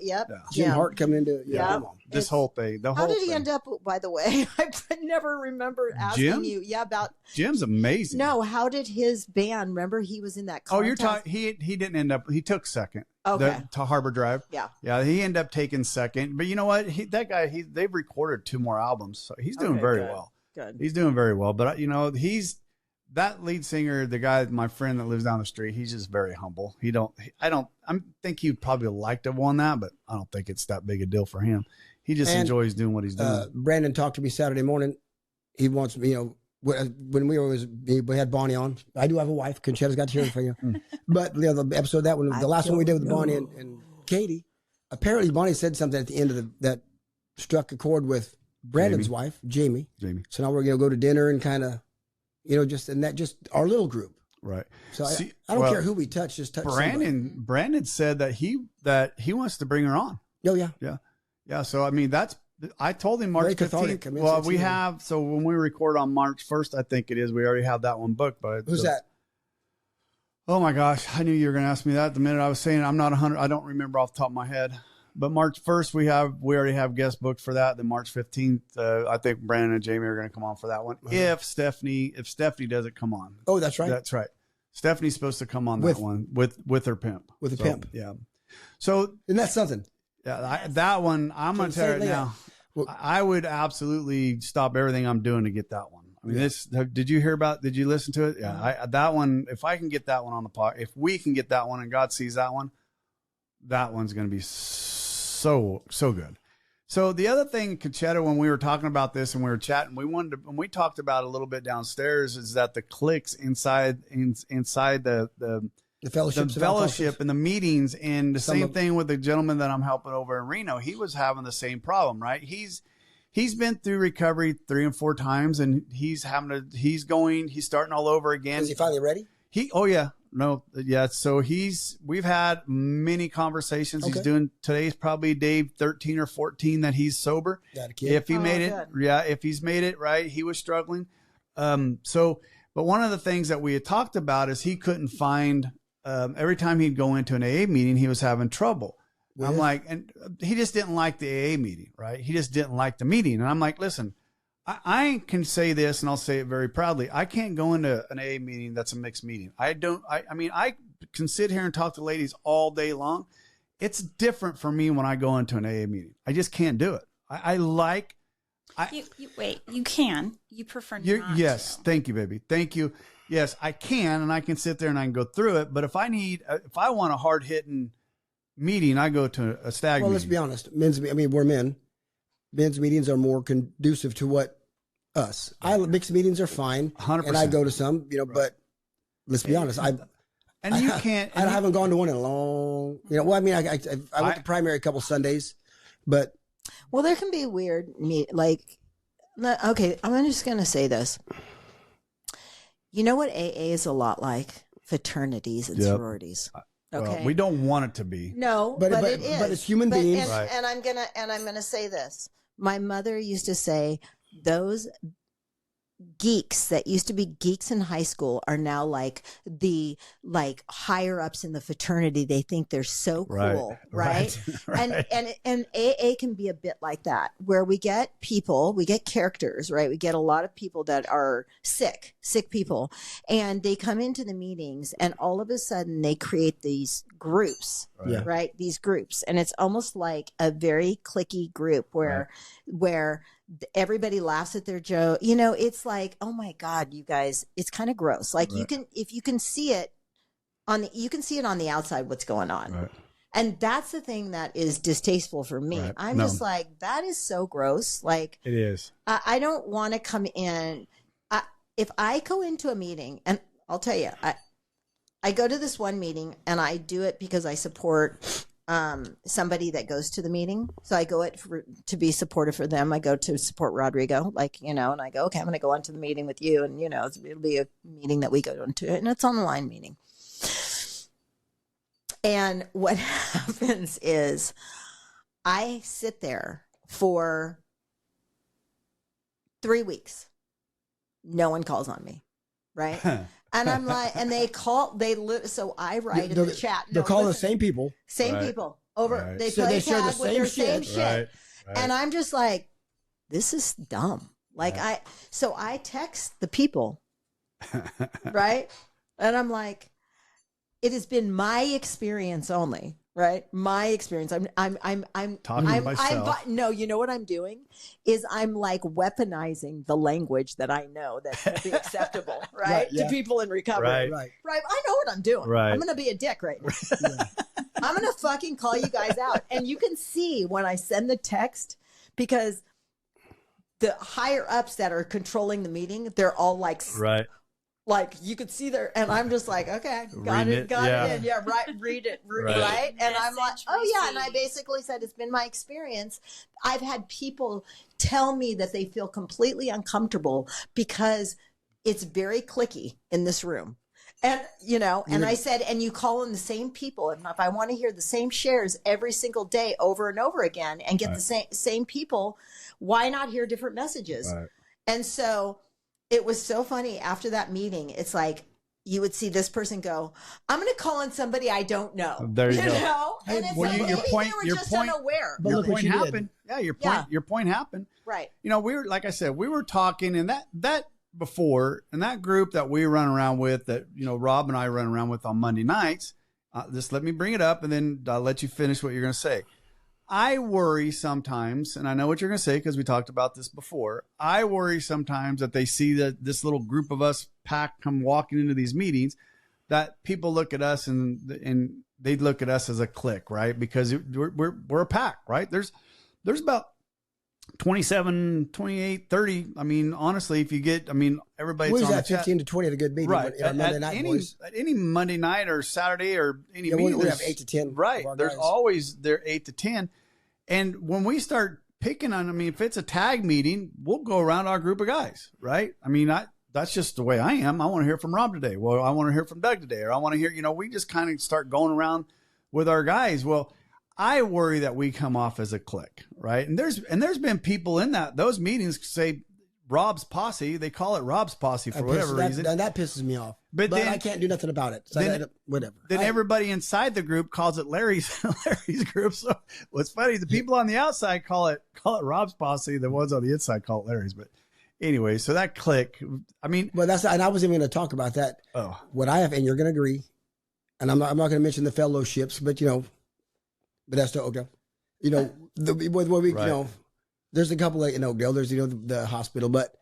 Speaker 3: Jim Hart coming into
Speaker 1: this whole thing.
Speaker 2: How did he end up? By the way, I never remember asking you. Yeah, about
Speaker 1: Jim's amazing.
Speaker 2: No, how did his band? Remember, he was in that contest.
Speaker 1: Oh, you're talking. He didn't end up. He took second.
Speaker 2: Okay.
Speaker 1: To Harbor Drive. Yeah. He ended up taking second. But you know what? That guy, they've recorded 2 more albums, so he's doing very well.
Speaker 2: Good.
Speaker 1: He's doing very well. But he's that lead singer, the guy, my friend that lives down the street. He's just very humble. I think he'd probably like to have won that, but I don't think it's that big a deal for him. He just enjoys doing what he's doing.
Speaker 3: Brandon talked to me Saturday morning. He wants me, when we had Bonnie on. I do have a wife. Concetta's got to hear it for you. But the episode the last one we did with Bonnie and Katie, apparently Bonnie said something at the end of that struck a chord with Brandon's wife, Jamie. So now we're going to go to dinner and kind of, just our little group.
Speaker 1: Right.
Speaker 3: So I don't care who we touch, just touch somebody.
Speaker 1: Brandon said that he wants to bring her on.
Speaker 3: Oh yeah.
Speaker 1: Yeah. Yeah. So I mean I told him March 15th. Well, we have, so when we record on March 1st, I think it is, we already have that one booked. But
Speaker 3: who's that?
Speaker 1: Oh my gosh. I knew you were going to ask me that the minute I was saying I'm not 100. I don't remember off the top of my head, but March 1st, we already have guests booked for that. Then March 15th, I think Brandon and Jamie are going to come on for that one. If Stephanie doesn't come on.
Speaker 3: Oh, that's right.
Speaker 1: That's right. Stephanie's supposed to come on that one with her pimp.
Speaker 3: With a pimp.
Speaker 1: Yeah. So,
Speaker 3: and that's something.
Speaker 1: Yeah, that one, I'm going to tell you now. I would absolutely stop everything I'm doing to get that one. I mean, did you listen to it? Yeah. That one, if I can get that one on the pod, if we can get that one and God sees that one's going to be so good. So the other thing, Concetta, when we were talking about this and we were chatting, we talked about a little bit downstairs is that the cliques inside the fellowship and the meetings, and the same thing with the gentleman that I'm helping over in Reno. He was having the same problem, right? He's been through recovery 3 and 4 times, and he's starting all over again.
Speaker 3: Is he finally ready?
Speaker 1: So we've had many conversations. Okay. He's doing, today's probably day 13 or 14 that he's sober. If he made it, if he's made it, right, he was struggling. But one of the things that we had talked about is he couldn't find, every time he'd go into an AA meeting, he was having trouble. Yeah. I'm like, and he just didn't like the AA meeting, right? He just didn't like the meeting. And I'm like, listen, I can say this, and I'll say it very proudly. I can't go into an AA meeting that's a mixed meeting. I can sit here and talk to ladies all day long. It's different for me when I go into an AA meeting. I just can't do it.
Speaker 4: You can. You prefer not.
Speaker 1: Yes. Thank you, baby. Thank you. Yes, I can, and I can sit there and I can go through it. But if I want a hard hitting meeting, I go to a stag meeting.
Speaker 3: Well, let's be honest. We're men. Men's meetings are more conducive to what us. Mixed meetings are fine.
Speaker 1: 100%.
Speaker 3: And I go to some, but let's be honest. I haven't gone to one in a long, I went to primary a couple Sundays, but.
Speaker 2: Well, there can be weird okay, I'm just going to say this. You know what AA is a lot like? Fraternities and sororities. Okay.
Speaker 1: Well, we don't want it to be.
Speaker 2: No, but it is.
Speaker 3: But it's human beings.
Speaker 2: Right. And I'm gonna say this. My mother used to say those geeks that used to be geeks in high school are now like the higher ups in the fraternity. They think they're so cool, right? And AA can be a bit like that, where we get characters, right? We get a lot of people that are sick people, and they come into the meetings, and all of a sudden they create these groups, right? These groups, and it's almost like a very cliquey group where everybody laughs at their joke. It's like, oh my God, you guys, it's kind of gross. Like you can see it on the outside, what's going on. Right. And that's the thing that is distasteful for me.
Speaker 1: Right.
Speaker 2: I'm just like, that is so gross. Like,
Speaker 1: It is.
Speaker 2: I don't want to come in. If I go into a meeting, and I'll tell you, I go to this one meeting and I do it because I support somebody that goes to the meeting. So I go to be supportive for them. I go to support Rodrigo, like, and I go, okay, I'm going to go on to the meeting with you. And, it'll be a meeting that we go into, and it's an online meeting. And what happens is I sit there for 3 weeks. No one calls on me, right? And I'm like, and so I write in the chat.
Speaker 3: They're calling the same people.
Speaker 2: Same people over.
Speaker 1: Right.
Speaker 2: They
Speaker 3: So
Speaker 2: play
Speaker 3: they share
Speaker 2: tag
Speaker 3: the
Speaker 2: with
Speaker 3: same
Speaker 2: their
Speaker 3: shit.
Speaker 2: same shit.
Speaker 1: Right.
Speaker 2: And I'm just like, this is dumb. Like so I text the people, right? And I'm like, it has been my experience only, right? My experience. I'm
Speaker 1: Talking to myself.
Speaker 2: no, you know what I'm doing is I'm like weaponizing the language that I know that will be acceptable, right?
Speaker 3: Right, yeah.
Speaker 2: To people in recovery.
Speaker 1: Right.
Speaker 3: Right.
Speaker 2: Right. I know what I'm doing.
Speaker 1: Right.
Speaker 2: I'm going to be a dick right now. I'm going to fucking call you guys out. And you can see when I send the text, because the higher ups that are controlling the meeting, they're all like,
Speaker 1: Right.
Speaker 2: like you could see there. And I'm just like, okay, got it in. Yeah, right. Read it. Right. And I'm like, oh yeah. And I basically said, it's been my experience. I've had people tell me that they feel completely uncomfortable because it's very cliquey in this room. And, and I said, and you call in the same people. And if I want to hear the same shares every single day over and over again and get the same people, why not hear different messages?
Speaker 1: Right.
Speaker 2: And so it was so funny after that meeting. It's like, you would see this person go, I'm going to call in somebody I don't know.
Speaker 1: There you go.
Speaker 2: Know? And it's
Speaker 1: Well,
Speaker 2: like,
Speaker 1: your
Speaker 2: maybe
Speaker 1: point-
Speaker 2: they were
Speaker 1: your
Speaker 2: just
Speaker 1: point-
Speaker 2: unaware.
Speaker 3: But
Speaker 1: Your
Speaker 3: look what
Speaker 1: point
Speaker 3: you did.
Speaker 1: happened. Yeah, your point happened.
Speaker 2: Right.
Speaker 1: We were, like I said, we were talking, and that before, and that group that we run around with, that Rob and I run around with on Monday nights. Just let me bring it up, and then I'll let you finish what you're going to say. I worry sometimes, and I know what you're going to say because we talked about this before. I worry sometimes that they see that this little group of us pack come walking into these meetings, that people look at us and they look at us as a clique, right? Because we're a pack, right? There's about 27, 28, 30. I mean, honestly, if you get, everybody's
Speaker 3: We was
Speaker 1: on the
Speaker 3: at
Speaker 1: chat.
Speaker 3: 15 to 20 at a good meeting.
Speaker 1: Right.
Speaker 3: In our Monday night, boys.
Speaker 1: At any Monday night or Saturday or any meeting,
Speaker 3: we have
Speaker 1: there's-
Speaker 3: 8 to 10.
Speaker 1: Right.
Speaker 3: of our
Speaker 1: There's
Speaker 3: guys.
Speaker 1: always there 8 to 10. And when we start picking on, if it's a tag meeting, we'll go around our group of guys, right? That's just the way I am. I want to hear from Rob today. Well, I want to hear from Doug today, or I want to hear, we just kind of start going around with our guys. Well, I worry that we come off as a clique, right? And there's been people in those meetings say Rob's posse. They call it Rob's posse for whatever reason.
Speaker 3: That pisses me off.
Speaker 1: But then-
Speaker 3: I can't do nothing about it. So whatever.
Speaker 1: Then everybody inside the group calls it Larry's group. So what's funny, the people on the outside call it Rob's posse. The ones on the inside call it Larry's. But anyway, so that clique.
Speaker 3: Well, and I wasn't even going to talk about that.
Speaker 1: Oh,
Speaker 3: What I have, and you're going to agree, and I'm not going to mention the fellowships, but but that's the okay.
Speaker 1: Right.
Speaker 3: There's a couple of Oakdale. There's the hospital, but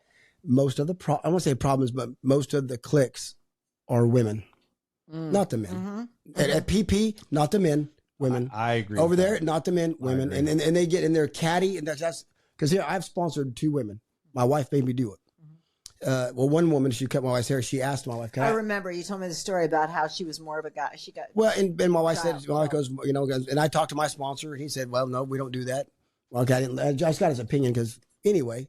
Speaker 3: most of the I won't say problems, but most of the cliques are women, not the men.
Speaker 2: Mm-hmm.
Speaker 3: At PP, not the men, women.
Speaker 1: I agree.
Speaker 3: Over
Speaker 1: with
Speaker 3: there,
Speaker 1: that.
Speaker 3: not the men, women,
Speaker 1: agree.
Speaker 3: and they get in their caddy, and that's because here I've sponsored 2 women. My wife made me do it. One woman, she cut my wife's hair. She asked my wife, "Can
Speaker 2: I
Speaker 3: I?"
Speaker 2: remember you told me the story about how she was more of a guy. She got
Speaker 3: Well, and my wife
Speaker 2: Child.
Speaker 3: said, my wife goes, and I talked to my sponsor, and he said, well, no, we don't do that. Well, okay, I just got his opinion because anyway,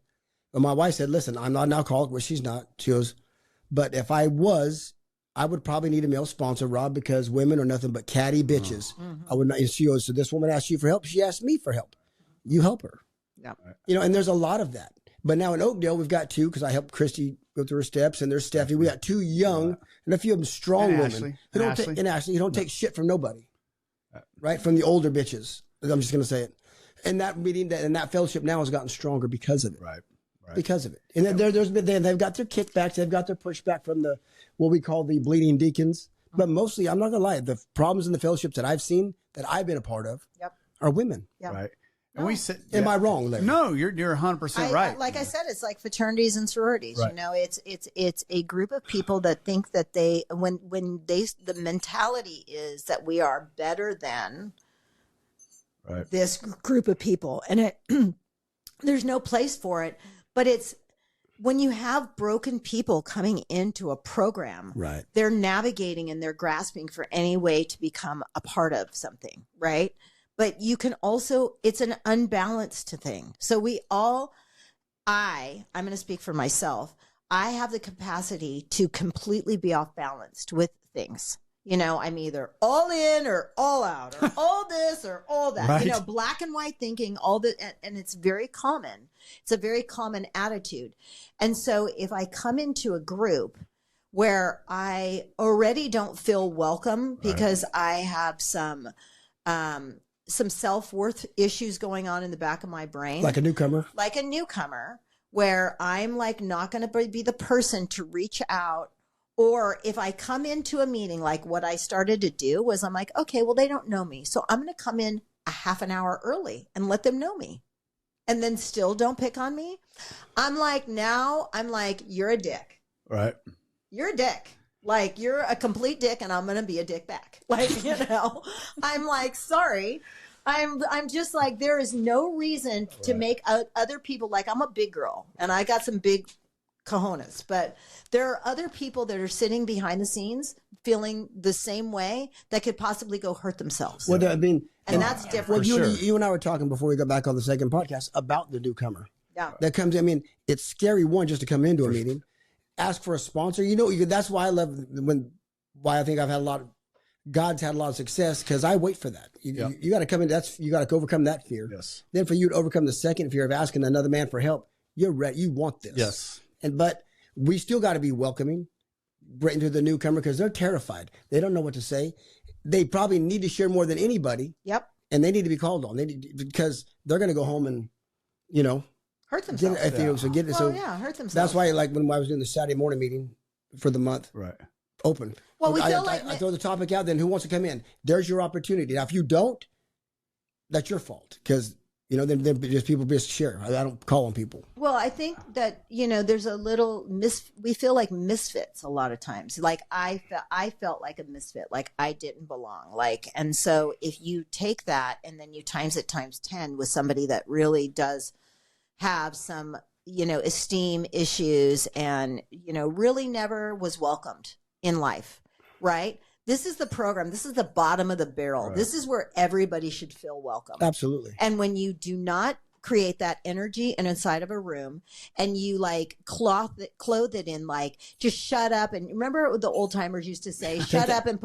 Speaker 3: but my wife said, listen, I'm not an alcoholic, well, she's not. She goes, but if I was, I would probably need a male sponsor, Rob, because women are nothing but catty bitches. I would not. And she goes, so this woman asked you for help. She asked me for help. You help her.
Speaker 2: Yeah.
Speaker 3: And there's a lot of that. But now in Oakdale, we've got 2 because I helped Christy go through her steps, and there's Steffi. We got 2 young and a few of them strong
Speaker 1: And
Speaker 3: women.
Speaker 1: Ashley.
Speaker 3: Who don't
Speaker 1: Ashley.
Speaker 3: and Ashley, you don't take shit from nobody, right? From the older bitches. I'm just going to say it. And that meeting and that fellowship now has gotten stronger because of it.
Speaker 1: Right.
Speaker 3: Because of it. And then they've got their kickbacks. They've got their pushback from what we call the bleeding deacons. But mostly, I'm not going to lie, the problems in the fellowships that I've seen, that I've been a part of, are women.
Speaker 2: Yeah.
Speaker 1: Right. And we said,
Speaker 3: Am I wrong, Larry?
Speaker 1: No, you're 100% right.
Speaker 2: Like I said, it's like fraternities and sororities.
Speaker 1: Right.
Speaker 2: It's a group of people that think that the mentality is that we are better than this group of people, and it there's no place for it. But it's when you have broken people coming into a program,
Speaker 3: Right.
Speaker 2: they're navigating and they're grasping for any way to become a part of something, right? But you can also, it's an unbalanced thing. So I'm going to speak for myself. I have the capacity to completely be off balanced with things. You know, I'm either all in or all out, or all this or all that.
Speaker 1: Right.
Speaker 2: You know, black and white thinking, all that, and it's very common. It's a very common attitude. And so if I come into a group where I already don't feel welcome because I have some self-worth issues going on in the back of my brain,
Speaker 3: Like a newcomer.
Speaker 2: where I'm like not going to be the person to reach out. Or if I come into a meeting, like what I started to do was I'm like, okay, well, they don't know me. So I'm going to come in a half an hour early and let them know me. And then still don't pick on me. I'm like, you're a dick.
Speaker 1: Right.
Speaker 2: You're a dick. Like, you're a complete dick, and I'm going to be a dick back. Like, you know, I'm like, sorry. I'm just like, there is no reason to make other people, like, I'm a big girl and I got some big cojones, but there are other people that are sitting behind the scenes feeling the same way that could possibly go hurt themselves.
Speaker 3: Well, I mean,
Speaker 2: and that's different.
Speaker 3: Well, you and I were talking before we got back on the second podcast about the newcomer.
Speaker 2: Yeah.
Speaker 3: That comes, I mean, it's scary, one, just to come into a meeting, ask for a sponsor. You know, that's why I love why I think I've had God's had a lot of success, because I wait for that. You got to come in. You got to overcome that fear.
Speaker 1: Yes. Then
Speaker 3: for you to overcome the second fear of asking another man for help, you're ready. You want this.
Speaker 1: Yes.
Speaker 3: But we still got to be welcoming right into the newcomer, because they're terrified. They don't know what to say. They probably need to share more than anybody.
Speaker 2: Yep.
Speaker 3: And they need to be called on. Because they're going to go home and, you know,
Speaker 2: hurt themselves.
Speaker 3: Hurt themselves. That's why, like, when I was doing the Saturday morning meeting for the month, open.
Speaker 2: Well, we feel
Speaker 3: I throw the topic out. Then who wants to come in? There's your opportunity. Now, if you don't, that's your fault, because you know then just people just share. I don't call on people.
Speaker 2: Well, I think that there's a little we feel like misfits a lot of times. Like I felt like a misfit, like I didn't belong. Like, and so if you take that and then you times it times 10 with somebody that really does have some esteem issues and really never was welcomed in life, right? This is the program. This is the bottom of the barrel. Right. This is where everybody should feel welcome.
Speaker 3: Absolutely.
Speaker 2: And when you do not create that energy inside of a room, and you like clothe it in like, just shut up. And remember what the old timers used to say, shut up and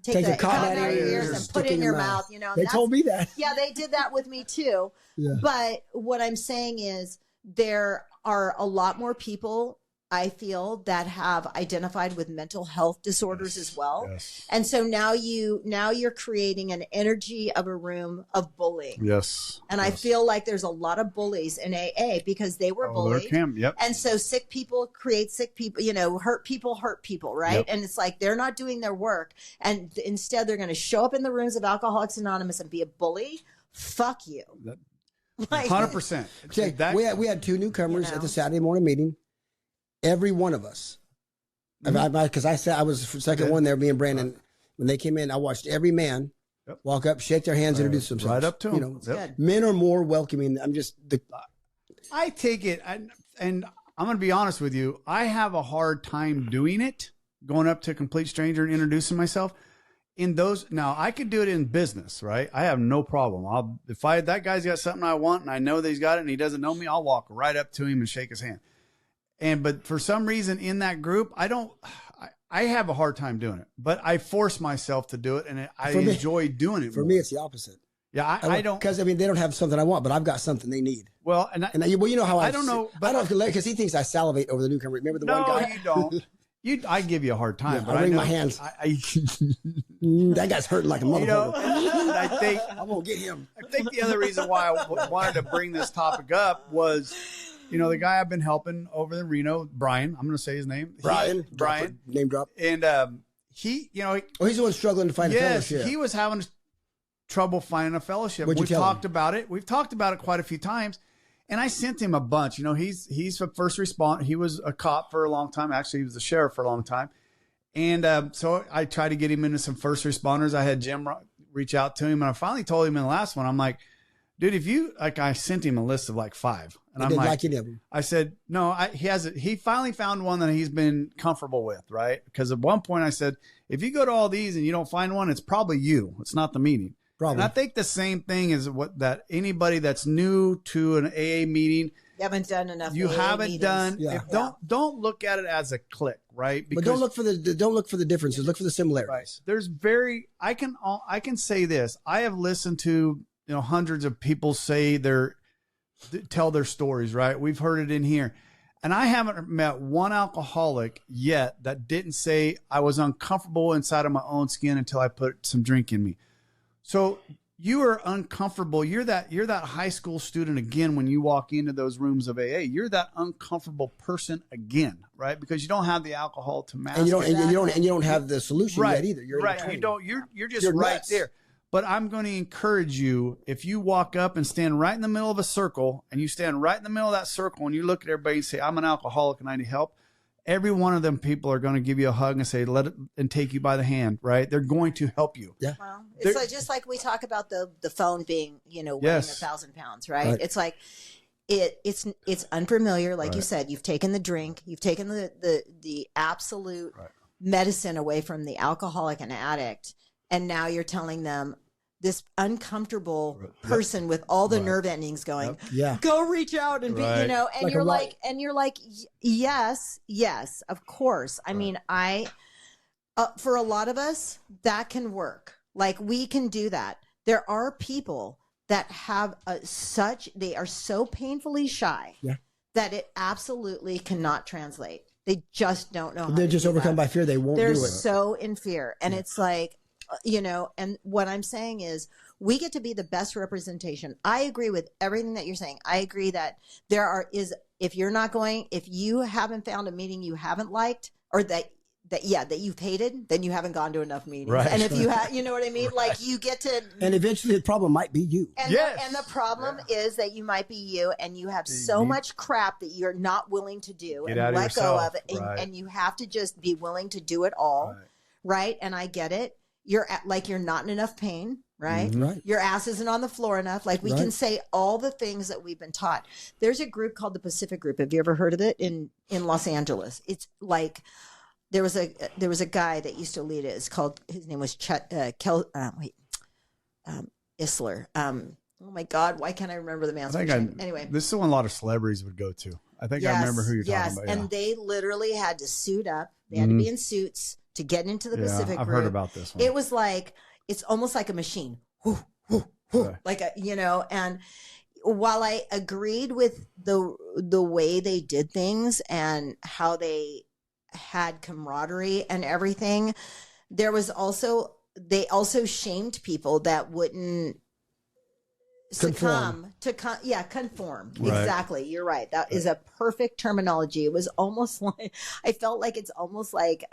Speaker 2: take the cotton out of your ears and put it in your mouth.
Speaker 3: They told me that.
Speaker 2: Yeah, they did that with me too. Yeah. But what I'm saying is there are a lot more people, I feel, that have identified with mental health disorders as well. Yes. And so now you're creating an energy of a room of bullying.
Speaker 1: Yes.
Speaker 2: And I feel like there's a lot of bullies in AA because they were bullied.
Speaker 1: Yep.
Speaker 2: And so sick people create sick people, hurt people, right? Yep. And it's like they're not doing their work. And instead they're going to show up in the rooms of Alcoholics Anonymous and be a bully. Fuck you.
Speaker 1: 100%.
Speaker 3: Okay, we had two newcomers at the Saturday morning meeting. Every one of us, because I was the second one there, me and Brandon. When they came in, I watched every man walk up, shake their hands, introduce themselves.
Speaker 1: Right up to them.
Speaker 3: Men are more welcoming.
Speaker 1: I take it, and I'm going to be honest with you. I have a hard time doing it, going up to a complete stranger and introducing myself. Now I could do it in business, right? I have no problem. If that guy's got something I want and I know that he's got it and he doesn't know me, I'll walk right up to him and shake his hand. But for some reason in that group, I have a hard time doing it, but I force myself to do it, and I enjoy doing it.
Speaker 3: For me, it's the opposite.
Speaker 1: Yeah, I don't,
Speaker 3: because they don't have something I want, but I've got something they need.
Speaker 1: Well,
Speaker 3: you know how
Speaker 1: I don't know,
Speaker 3: but I don't, because he thinks I salivate over the newcomer. Remember the one guy?
Speaker 1: No, you don't. I give you a hard time, but
Speaker 3: I wring my hands. That guy's hurting like a motherfucker. I won't get him.
Speaker 1: I think the other reason why I wanted to bring this topic up was, the guy I've been helping over in Reno, Brian. I'm going to say his name.
Speaker 3: Brian. Name drop.
Speaker 1: And he,
Speaker 3: he's the one struggling to find a fellowship.
Speaker 1: He was having trouble finding a fellowship. We've talked about it. We've talked about it quite a few times. And I sent him a bunch. He's a first responder. He was a cop for a long time. Actually, he was a sheriff for a long time. And so I tried to get him into some first responders. I had Jim reach out to him. And I finally told him in the last one, I'm like, dude, if you like, I sent him a list of like 5, and I'm like
Speaker 3: any of them.
Speaker 1: I said, no, he finally found one that he's been comfortable with, right? Because at one point I said, if you go to all these and you don't find one, it's probably you. It's not the meeting.
Speaker 3: Probably.
Speaker 1: And I think the same thing is that anybody that's new to an AA meeting,
Speaker 2: You haven't done enough.
Speaker 1: you
Speaker 2: AA
Speaker 1: haven't
Speaker 2: meetings.
Speaker 1: done.
Speaker 3: Yeah.
Speaker 1: Don't look at it as a clique, right?
Speaker 3: But don't look for the differences. Look for the similarities.
Speaker 1: Right. I can say this. I have listened to hundreds of people say tell their stories, right? We've heard it in here. And I haven't met one alcoholic yet that didn't say I was uncomfortable inside of my own skin until I put some drink in me. So you are uncomfortable. You're that high school student again when you walk into those rooms of AA. You're that uncomfortable person again, right? Because you don't have the alcohol to mask.
Speaker 3: And you don't have the solution
Speaker 1: right.
Speaker 3: yet either. You're
Speaker 1: right. You don't. You're just
Speaker 3: You're
Speaker 1: right
Speaker 3: nuts.
Speaker 1: there. But I'm going to encourage you, if you walk up and stand right in the middle of a circle, and you stand right in the middle of that circle, and you look at everybody and say, I'm an alcoholic and I need help, every one of them people are going to give you a hug and say, and take you by the hand, right? They're going to help you.
Speaker 3: Yeah.
Speaker 2: Well, it's like, just like we talk about the phone being, weighing 1,000 pounds, right? It's like, it's unfamiliar. Like you said, you've taken the drink, you've taken the absolute medicine away from the alcoholic and addict. And now you're telling them, this uncomfortable person with all the nerve endings going, go reach out and be, and like you're like, yes, of course. I mean, for a lot of us, that can work. Like, we can do that. There are people that have they are so painfully shy that it absolutely cannot translate. They just don't know.
Speaker 3: They're just overcome by fear. They won't do it.
Speaker 2: They're so in fear. And it's like, and what I'm saying is we get to be the best representation. I agree with everything that you're saying. I agree that if you haven't found a meeting you haven't liked, or that you've hated, then you haven't gone to enough meetings.
Speaker 1: Right.
Speaker 2: And if you have, you know what I mean? Like, you get to,
Speaker 3: and eventually the problem might be you.
Speaker 2: and the problem is that you might be you, and you have so much crap that you're not willing to do and let go of it. And you have to just be willing to do it all. Right. And I get it. You're not in enough pain, right?
Speaker 3: Right.
Speaker 2: Your ass isn't on the floor enough. Like, we can say all the things that we've been taught. There's a group called the Pacific Group. Have you ever heard of it in Los Angeles? It's like, there was a guy that used to lead it. His name was Isler. Oh my God, why can't I remember the man's name? Anyway,
Speaker 1: this is the one a lot of celebrities would go to. I think I remember who you're talking about.
Speaker 2: And they literally had to suit up. They had to be in suits to get into the Pacific Group.
Speaker 1: I've heard about this one.
Speaker 2: It was like, it's almost like a machine. Like and while I agreed with the way they did things and how they had camaraderie and everything, they also shamed people that wouldn't conform. Exactly. You're right. That is a perfect terminology. It was almost like, I felt like it's almost like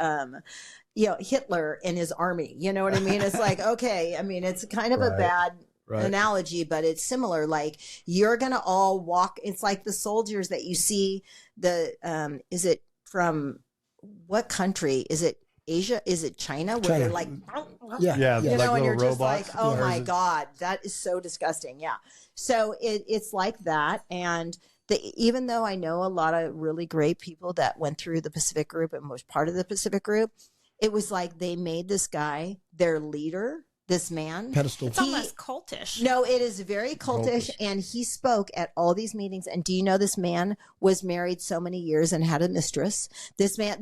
Speaker 2: Hitler and his army, you know what I mean? It's like, okay, I mean, it's kind of a bad analogy, but it's similar. Like, you're gonna all walk, it's like the soldiers that you see, is it from what country? Is it Asia? Is it China? Where they're like, and you're just like, oh my God, that is so disgusting. Yeah. So it's like that. And even though I know a lot of really great people that went through the Pacific Group and was part of the Pacific Group, it was like they made this guy their leader, this man.
Speaker 3: Pedestal.
Speaker 4: It's almost cultish.
Speaker 2: No, it is very cultish. And he spoke at all these meetings. And do you know this man was married so many years and had a mistress? This man,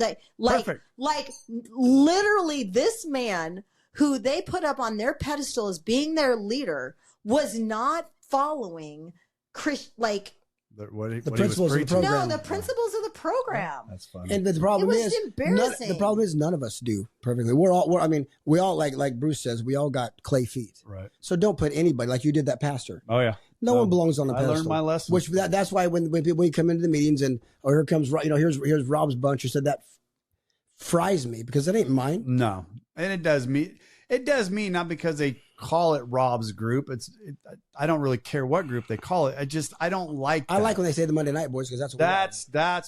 Speaker 2: literally this man who they put up on their pedestal as being their leader was not following
Speaker 1: the
Speaker 3: principles of the program.
Speaker 2: No, the principles of the program.
Speaker 1: That's funny.
Speaker 3: And the problem is,
Speaker 2: embarrassing.
Speaker 3: none of us do perfectly. We all like Bruce says, we all got clay feet.
Speaker 1: Right.
Speaker 3: So don't put anybody like you did that pastor.
Speaker 1: Oh yeah.
Speaker 3: No one belongs on the pedestal.
Speaker 1: I learned my lesson.
Speaker 3: That's why when you come into the meetings and here comes here's Rob's bunch who said that fries me because it ain't mine.
Speaker 1: No, and it does me. It does me not because they call it Rob's group. I don't really care what group they call it. I don't like that.
Speaker 3: I like when they say the Monday Night Boys because that's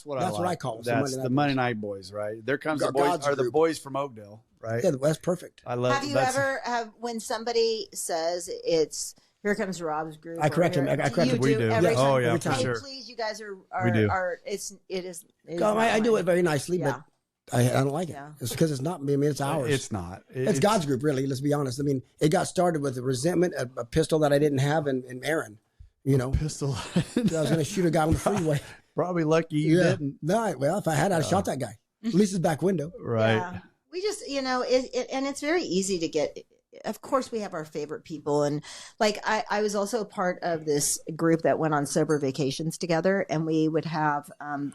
Speaker 3: what I like.
Speaker 1: I call them. That's the Monday Night Boys, right? There comes the boys, or the boys from Oakdale, right?
Speaker 3: Yeah, that's perfect.
Speaker 1: I love.
Speaker 2: Have you ever when somebody says it's here comes Rob's group?
Speaker 3: I correct him. I correct him.
Speaker 1: We do.
Speaker 2: Every
Speaker 3: Yes.
Speaker 2: time?
Speaker 1: Oh, yeah,
Speaker 3: Every
Speaker 1: for
Speaker 3: time.
Speaker 2: Hey,
Speaker 1: sure.
Speaker 2: please, you guys are
Speaker 1: We do.
Speaker 2: it is
Speaker 3: I do it very nicely,
Speaker 2: Yeah.
Speaker 3: but I don't like it.
Speaker 2: Yeah.
Speaker 3: It's because it's not me. I mean, it's ours.
Speaker 1: It's not.
Speaker 3: It's God's group, really. Let's be honest. I mean, it got started with a resentment, a pistol that I didn't have, and Aaron. You know,
Speaker 1: pistol.
Speaker 3: I was going to shoot a guy on the freeway.
Speaker 1: Probably lucky you didn't.
Speaker 3: No, well, if I had, I'd have shot that guy. At least his back window.
Speaker 1: Right.
Speaker 2: Yeah. We just, and it's very easy to get. Of course, we have our favorite people, and like I was also a part of this group that went on sober vacations together, and we would have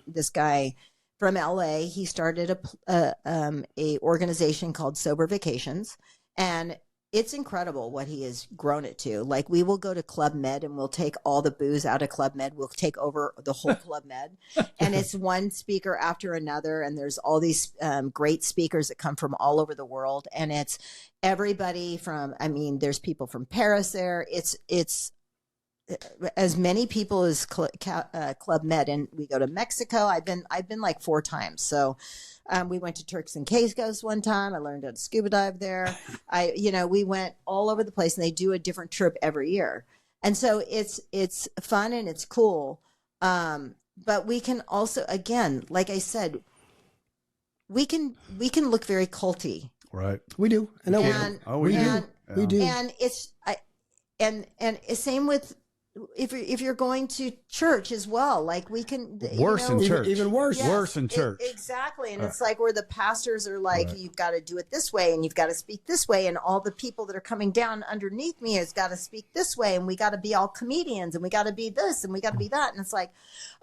Speaker 2: this guy from LA. He started a organization called Sober Vacations, and it's incredible what he has grown it to. Like, we will go to Club Med and we'll take all the booze out of Club Med. We'll take over the whole Club Med, and it's one speaker after another. And there's all these great speakers that come from all over the world. And it's everybody from, I mean, there's people from Paris there. It's as many people as Club Med, and we go to Mexico. I've been like 4 times. So we went to Turks and Caicos one time. I learned how to scuba dive there. We went all over the place, and they do a different trip every year. And so it's fun and it's cool. But we can also, again, like I said, we can look very culty.
Speaker 1: Right.
Speaker 3: We do. I know.
Speaker 1: We do.
Speaker 3: We do.
Speaker 2: And and same with if you're going to church as well, like we can
Speaker 1: Worse in church.
Speaker 3: Even worse.
Speaker 2: Yes,
Speaker 1: Worse in church.
Speaker 2: Exactly. And it's like where the pastors are like, you've got to do it this way, and you've got to speak this way, and all the people that are coming down underneath me has got to speak this way, and we got to be all comedians, and we got to be this, and we got to be that. And it's like,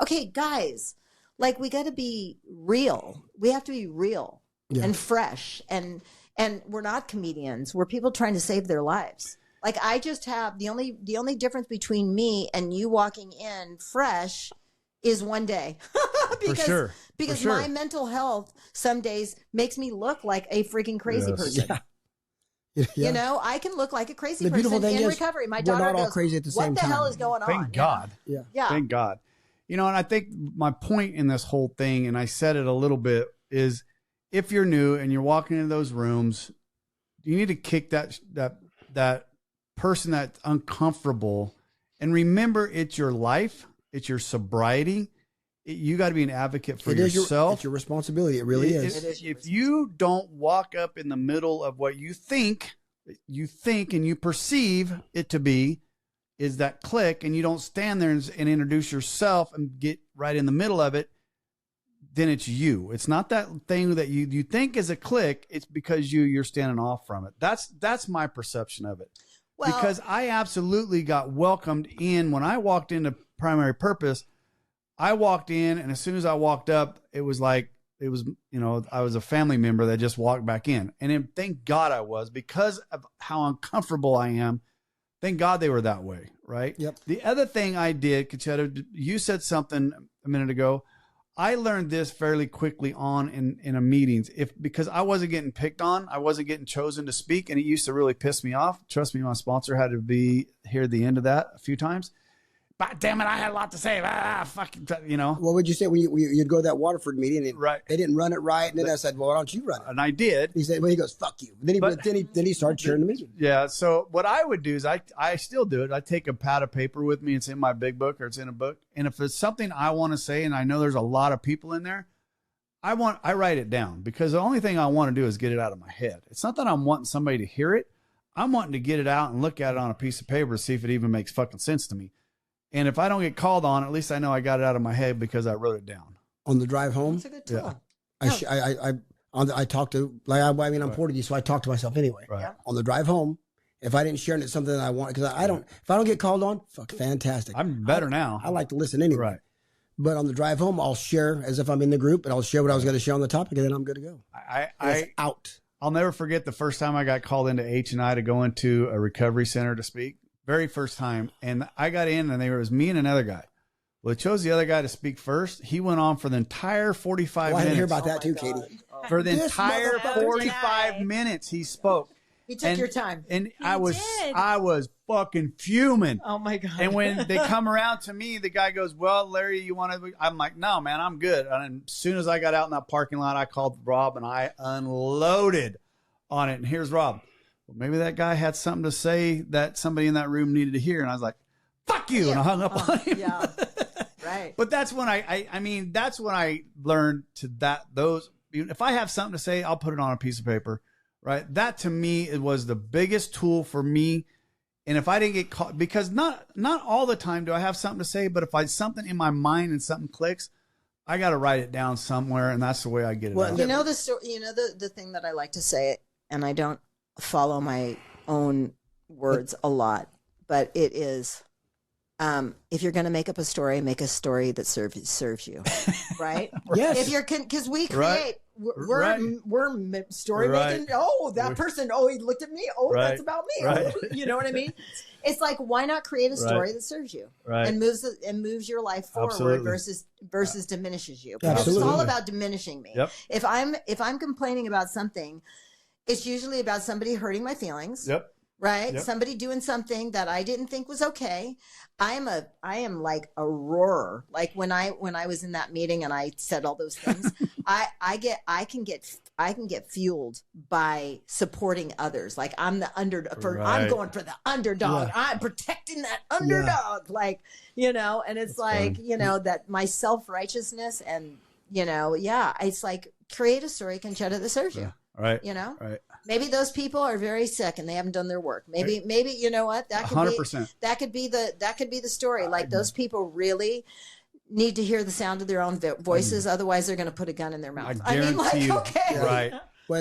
Speaker 2: okay, guys, like, we got to be real. We have to be real and fresh, and we're not comedians. We're people trying to save their lives. Like, I just have the only difference between me and you walking in fresh is one day. Because my mental health some days makes me look like a freaking crazy person.
Speaker 3: Yeah.
Speaker 2: You know, I can look like a crazy
Speaker 3: The beautiful
Speaker 2: person
Speaker 3: thing
Speaker 2: in
Speaker 3: is
Speaker 2: recovery. My
Speaker 3: we're
Speaker 2: daughter
Speaker 3: not all
Speaker 2: goes,
Speaker 3: crazy at the same
Speaker 2: what the
Speaker 3: time.
Speaker 2: hell is going on?
Speaker 1: Thank God.
Speaker 3: Yeah.
Speaker 2: Yeah.
Speaker 1: Thank God. And I think my point in this whole thing, and I said it a little bit, is if you're new and you're walking into those rooms, you need to kick that person that's uncomfortable, and remember, it's your life, it's your sobriety. You got to be an advocate for yourself.
Speaker 3: It's your responsibility. It really is.
Speaker 1: If you don't walk up in the middle of what you think and you perceive it to be is that clique, and you don't stand there and introduce yourself and get right in the middle of it, then it's you. It's not that thing that you think is a clique. It's because you're standing off from it. That's my perception of it. Well, because I absolutely got welcomed in when I walked into Primary Purpose. I walked in, and as soon as I walked up, it was like, I was a family member that just walked back in. And thank God I was, because of how uncomfortable I am. Thank God they were that way, right?
Speaker 3: Yep.
Speaker 1: The other thing I did, Concetta, you said something a minute ago. I learned this fairly quickly on in a meetings. Because I wasn't getting picked on, I wasn't getting chosen to speak, and it used to really piss me off. Trust me, my sponsor had to be here at the end of that a few times. But damn it, I had a lot to say. Fucking,
Speaker 3: What would you say when you'd go to that Waterford meeting and
Speaker 1: right.
Speaker 3: they didn't run it right, and then I said, "Well, why don't you run it?"
Speaker 1: And I did.
Speaker 3: He said, "Well," he goes, "Fuck you." Then he started cheering the meeting.
Speaker 1: Yeah. So what I would do is I still do it. I take a pad of paper with me. It's in my big book, or it's in a book. And if it's something I want to say, and I know there's a lot of people in there, I write it down, because the only thing I want to do is get it out of my head. It's not that I'm wanting somebody to hear it. I'm wanting to get it out and look at it on a piece of paper to see if it even makes fucking sense to me. And if I don't get called on, at least I know I got it out of my head because I wrote it down.
Speaker 3: On the drive home,
Speaker 2: That's a good tool.
Speaker 3: I talked to, I'm Portuguese, so I talk to myself anyway.
Speaker 1: Right.
Speaker 3: On the drive home, if I didn't share it, it's something that I want, because if I don't get called on, fantastic.
Speaker 1: I'm better now.
Speaker 3: I like to listen anyway.
Speaker 1: Right.
Speaker 3: But on the drive home, I'll share as if I'm in the group, and I'll share what I was going to share on the topic, and then I'm good to go.
Speaker 1: I'll never forget the first time I got called into H&I to go into a recovery center to speak. Very first time. And I got in, and it was me and another guy. Well, they chose the other guy to speak first. He went on for the entire 45 minutes.
Speaker 3: I didn't hear about that too, Katie.
Speaker 1: For the entire 45 minutes he spoke.
Speaker 2: He took your time.
Speaker 1: And I was fucking fuming.
Speaker 2: Oh my God.
Speaker 1: And when they come around to me, the guy goes, "Well, Larry, you want to?" I'm like, "No, man, I'm good." And as soon as I got out in that parking lot, I called Rob and I unloaded on it. And here's Rob. Well, maybe that guy had something to say that somebody in that room needed to hear. And I was like, fuck you. And I hung up on him.
Speaker 2: Yeah. Right.
Speaker 1: But that's when I mean, that's when I learned if I have something to say, I'll put it on a piece of paper, right? That to me, it was the biggest tool for me. And if I didn't get caught, because not all the time do I have something to say, but if I something in my mind and something clicks, I got to write it down somewhere, and that's the way I get it out.
Speaker 2: You know the story. You know the thing that I like to say, and I don't follow my own words a lot, but it is, if you're going to make up a story, make a story that serves you, right?
Speaker 3: Yes.
Speaker 2: If you're because we create.
Speaker 1: Right.
Speaker 2: We're story making. Oh, that person. Oh, he looked at me. Oh, that's about me.
Speaker 1: Right.
Speaker 2: You know what I mean? It's like, why not create a story that serves you and moves your life forward versus diminishes you? Because
Speaker 3: Absolutely.
Speaker 2: it's all about diminishing me.
Speaker 1: Yep.
Speaker 2: If I'm complaining about something, it's usually about somebody hurting my feelings.
Speaker 1: Yep.
Speaker 2: Right?
Speaker 1: Yep.
Speaker 2: Somebody doing something that I didn't think was okay. I am like a roarer. Like when I was in that meeting and I said all those things, I can get fueled by supporting others. Like I'm the underdog. I'm going for the underdog.
Speaker 3: Yeah.
Speaker 2: I'm protecting that underdog. Like, and it's like, that my self-righteousness and, it's like create a story, Concetta, that serves you.
Speaker 1: Right.
Speaker 2: Right. Maybe those people are very sick and they haven't done their work. Maybe you know what? That could
Speaker 1: 100%.
Speaker 2: That could be the story. Like those people really need to hear the sound of their own voices. Otherwise, they're going to put a gun in their mouth.
Speaker 1: I guarantee you.
Speaker 2: Okay.
Speaker 1: Right.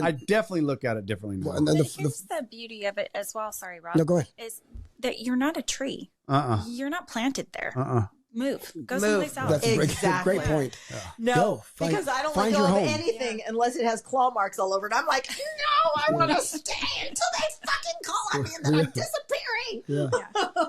Speaker 1: I definitely look at it differently now.
Speaker 4: Here's the beauty of it as well. Sorry, Rob.
Speaker 3: No, go ahead.
Speaker 4: Is that you're not a tree. You're not planted there. Move. Go someplace else.
Speaker 3: That's
Speaker 2: Exactly.
Speaker 3: a great point.
Speaker 2: No, because I don't let go of anything unless it has claw marks all over it. I'm like, no, I want to stay until they fucking call on me and then I'm disappearing.
Speaker 3: Yeah.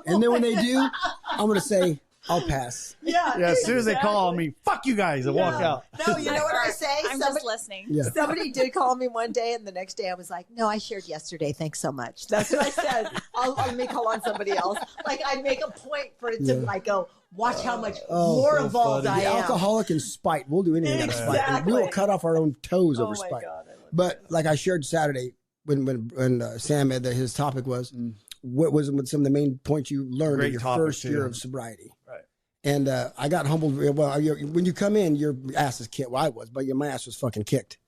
Speaker 3: And then when they do, I'm going to say, I'll pass.
Speaker 2: Yeah.
Speaker 1: As soon as they call on me, fuck you guys, and walk out.
Speaker 2: No, you know what I say?
Speaker 4: I'm just listening.
Speaker 3: Yeah.
Speaker 2: Somebody did call me one day, and the next day I was like, no, I shared yesterday. Thanks so much. That's what I said. Let me call on somebody else. Like, I make a point for it to, like, go, watch how much more involved I
Speaker 3: The
Speaker 2: am.
Speaker 3: alcoholic and spite. We'll do anything out of spite.
Speaker 2: Exactly.
Speaker 3: We will cut off our own toes over
Speaker 2: my
Speaker 3: spite.
Speaker 2: God,
Speaker 3: But like I shared Saturday when Sam had his topic was, what was some of the main points you learned in your first year of sobriety? Right. And I got humbled. Well, when you come in, your ass is kicked. Well, I was, but my ass was fucking kicked.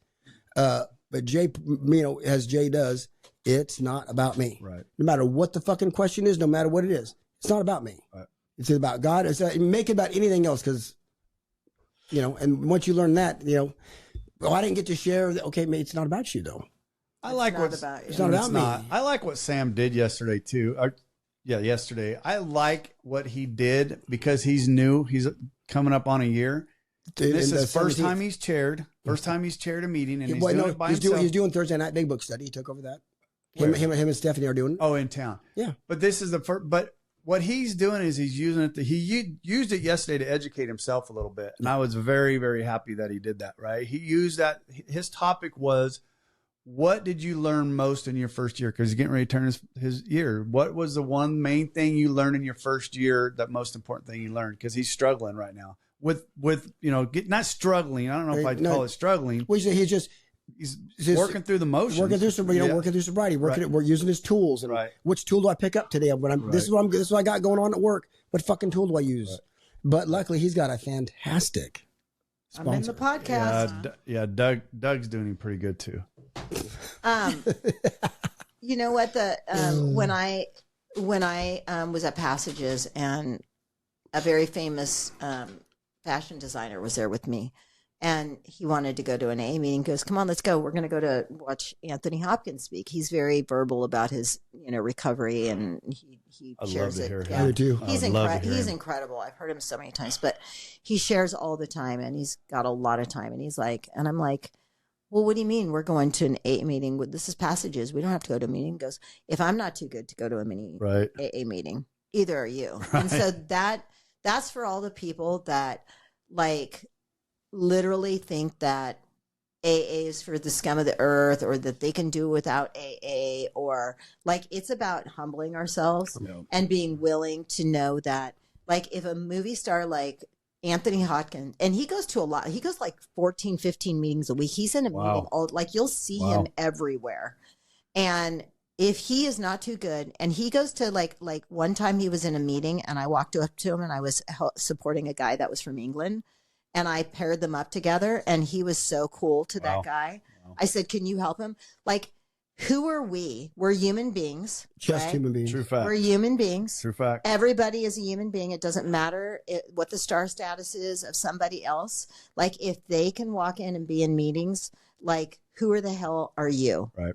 Speaker 3: But Jay, as Jay does, it's not about me.
Speaker 1: Right.
Speaker 3: No matter what the fucking question is, no matter what it is, it's not about me. Right. It's about God. It's make it about anything else because, and once you learn that, I didn't get to share. Okay, mate, it's not about you though.
Speaker 1: I like what's
Speaker 2: about you.
Speaker 3: It's not about me.
Speaker 1: I like what Sam did yesterday too. Yesterday. I like what he did because he's new. He's coming up on a year. This is first time he's chaired. First time he's chaired a meeting, and he's doing it by himself.
Speaker 3: He's doing Thursday night big book study. He took over that. Him and Stephanie are doing it.
Speaker 1: Oh, in town.
Speaker 3: Yeah.
Speaker 1: But this is the first. But what he's doing is he's using it. He used it yesterday to educate himself a little bit, and I was very, very happy that he did that. Right. He used that. His topic was, what did you learn most in your first year? Because he's getting ready to turn his year. What was the one main thing you learned in your first year? That most important thing you learned? Because he's struggling right now with not struggling. I don't know if I'd call it struggling.
Speaker 3: Well, he's just
Speaker 1: working through the motions,
Speaker 3: working through sobriety, we're using his tools. And which tool do I pick up today? This is what I got going on at work. What fucking tool do I use? Right. But luckily, he's got a fantastic sponsor.
Speaker 2: I'm in the podcast.
Speaker 1: Doug's doing pretty good too.
Speaker 2: You know what? When I was at Passages and a very famous fashion designer was there with me, and he wanted to go to an AA meeting. He goes, come on, let's go. We're going to go to watch Anthony Hopkins speak. He's very verbal about his recovery, and he shares it.
Speaker 3: Yeah. I do too.
Speaker 2: He's incredible. I've heard him so many times, but he shares all the time, and he's got a lot of time. And he's like, and I'm like, well, what do you mean we're going to an AA meeting? This is Passages. We don't have to go to a meeting. He goes, if I'm not too good to go to a mini AA meeting, either are you. Right. And so that's for all the people that like literally think that AA is for the scum of the earth, or that they can do without AA, or like it's about humbling ourselves and being willing to know that, like, if a movie star like Anthony Hopkins, and he goes to a lot, he goes like 14, 15 meetings a week. He's in a meeting you'll see him everywhere. And if he is not too good, and he goes to like one time he was in a meeting and I walked up to him and I was supporting a guy that was from England, and I paired them up together, and he was so cool to that guy. Wow. I said, can you help him? Like, who are we? We're human beings.
Speaker 3: Just
Speaker 2: right?
Speaker 3: human beings.
Speaker 1: True fact.
Speaker 2: We're human beings.
Speaker 1: True fact.
Speaker 2: Everybody is a human being. It doesn't matter what the star status is of somebody else. Like, if they can walk in and be in meetings, like, who the hell are you?
Speaker 1: Right.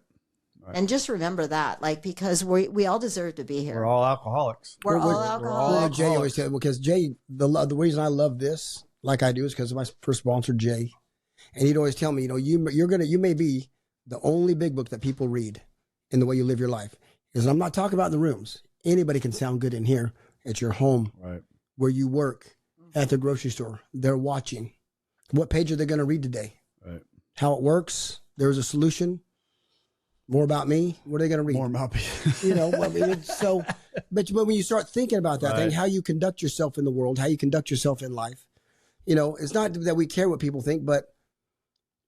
Speaker 2: And just remember that, like, because we all deserve to be here.
Speaker 1: We're all alcoholics.
Speaker 2: We're all alcoholics.
Speaker 3: Jay always said, because Jay, the reason I love this like I do is because of my first sponsor, Jay. And he'd always tell me, you may be the only big book that people read in the way you live your life. Because I'm not talking about in the rooms. Anybody can sound good in here at your home,
Speaker 1: right,
Speaker 3: where you work, at the grocery store. They're watching. What page are they going to read today?
Speaker 1: Right.
Speaker 3: How it works. There's a solution. More about me. What are they going to read?
Speaker 1: More about me.
Speaker 3: But when you start thinking about that thing, how you conduct yourself in the world, how you conduct yourself in life, it's not that we care what people think, but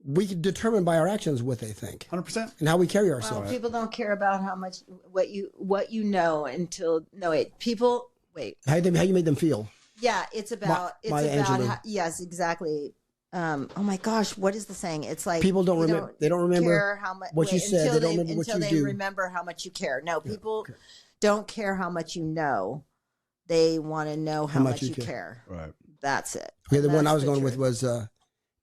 Speaker 3: we can determine by our actions what they think.
Speaker 1: 100%.
Speaker 3: And how we carry ourselves.
Speaker 2: Well, people don't care about how much what you know until people wait.
Speaker 3: How you made them feel.
Speaker 2: Yeah, it's about yes, exactly. Oh my gosh, what is the saying? It's like
Speaker 3: people don't remember. They don't remember
Speaker 2: how much
Speaker 3: what you said. They don't remember what you do.
Speaker 2: Until they remember how much you care. No, people don't care how much you know. They want to know how much you care.
Speaker 1: Right.
Speaker 2: That's it.
Speaker 3: Okay, the one I was going with was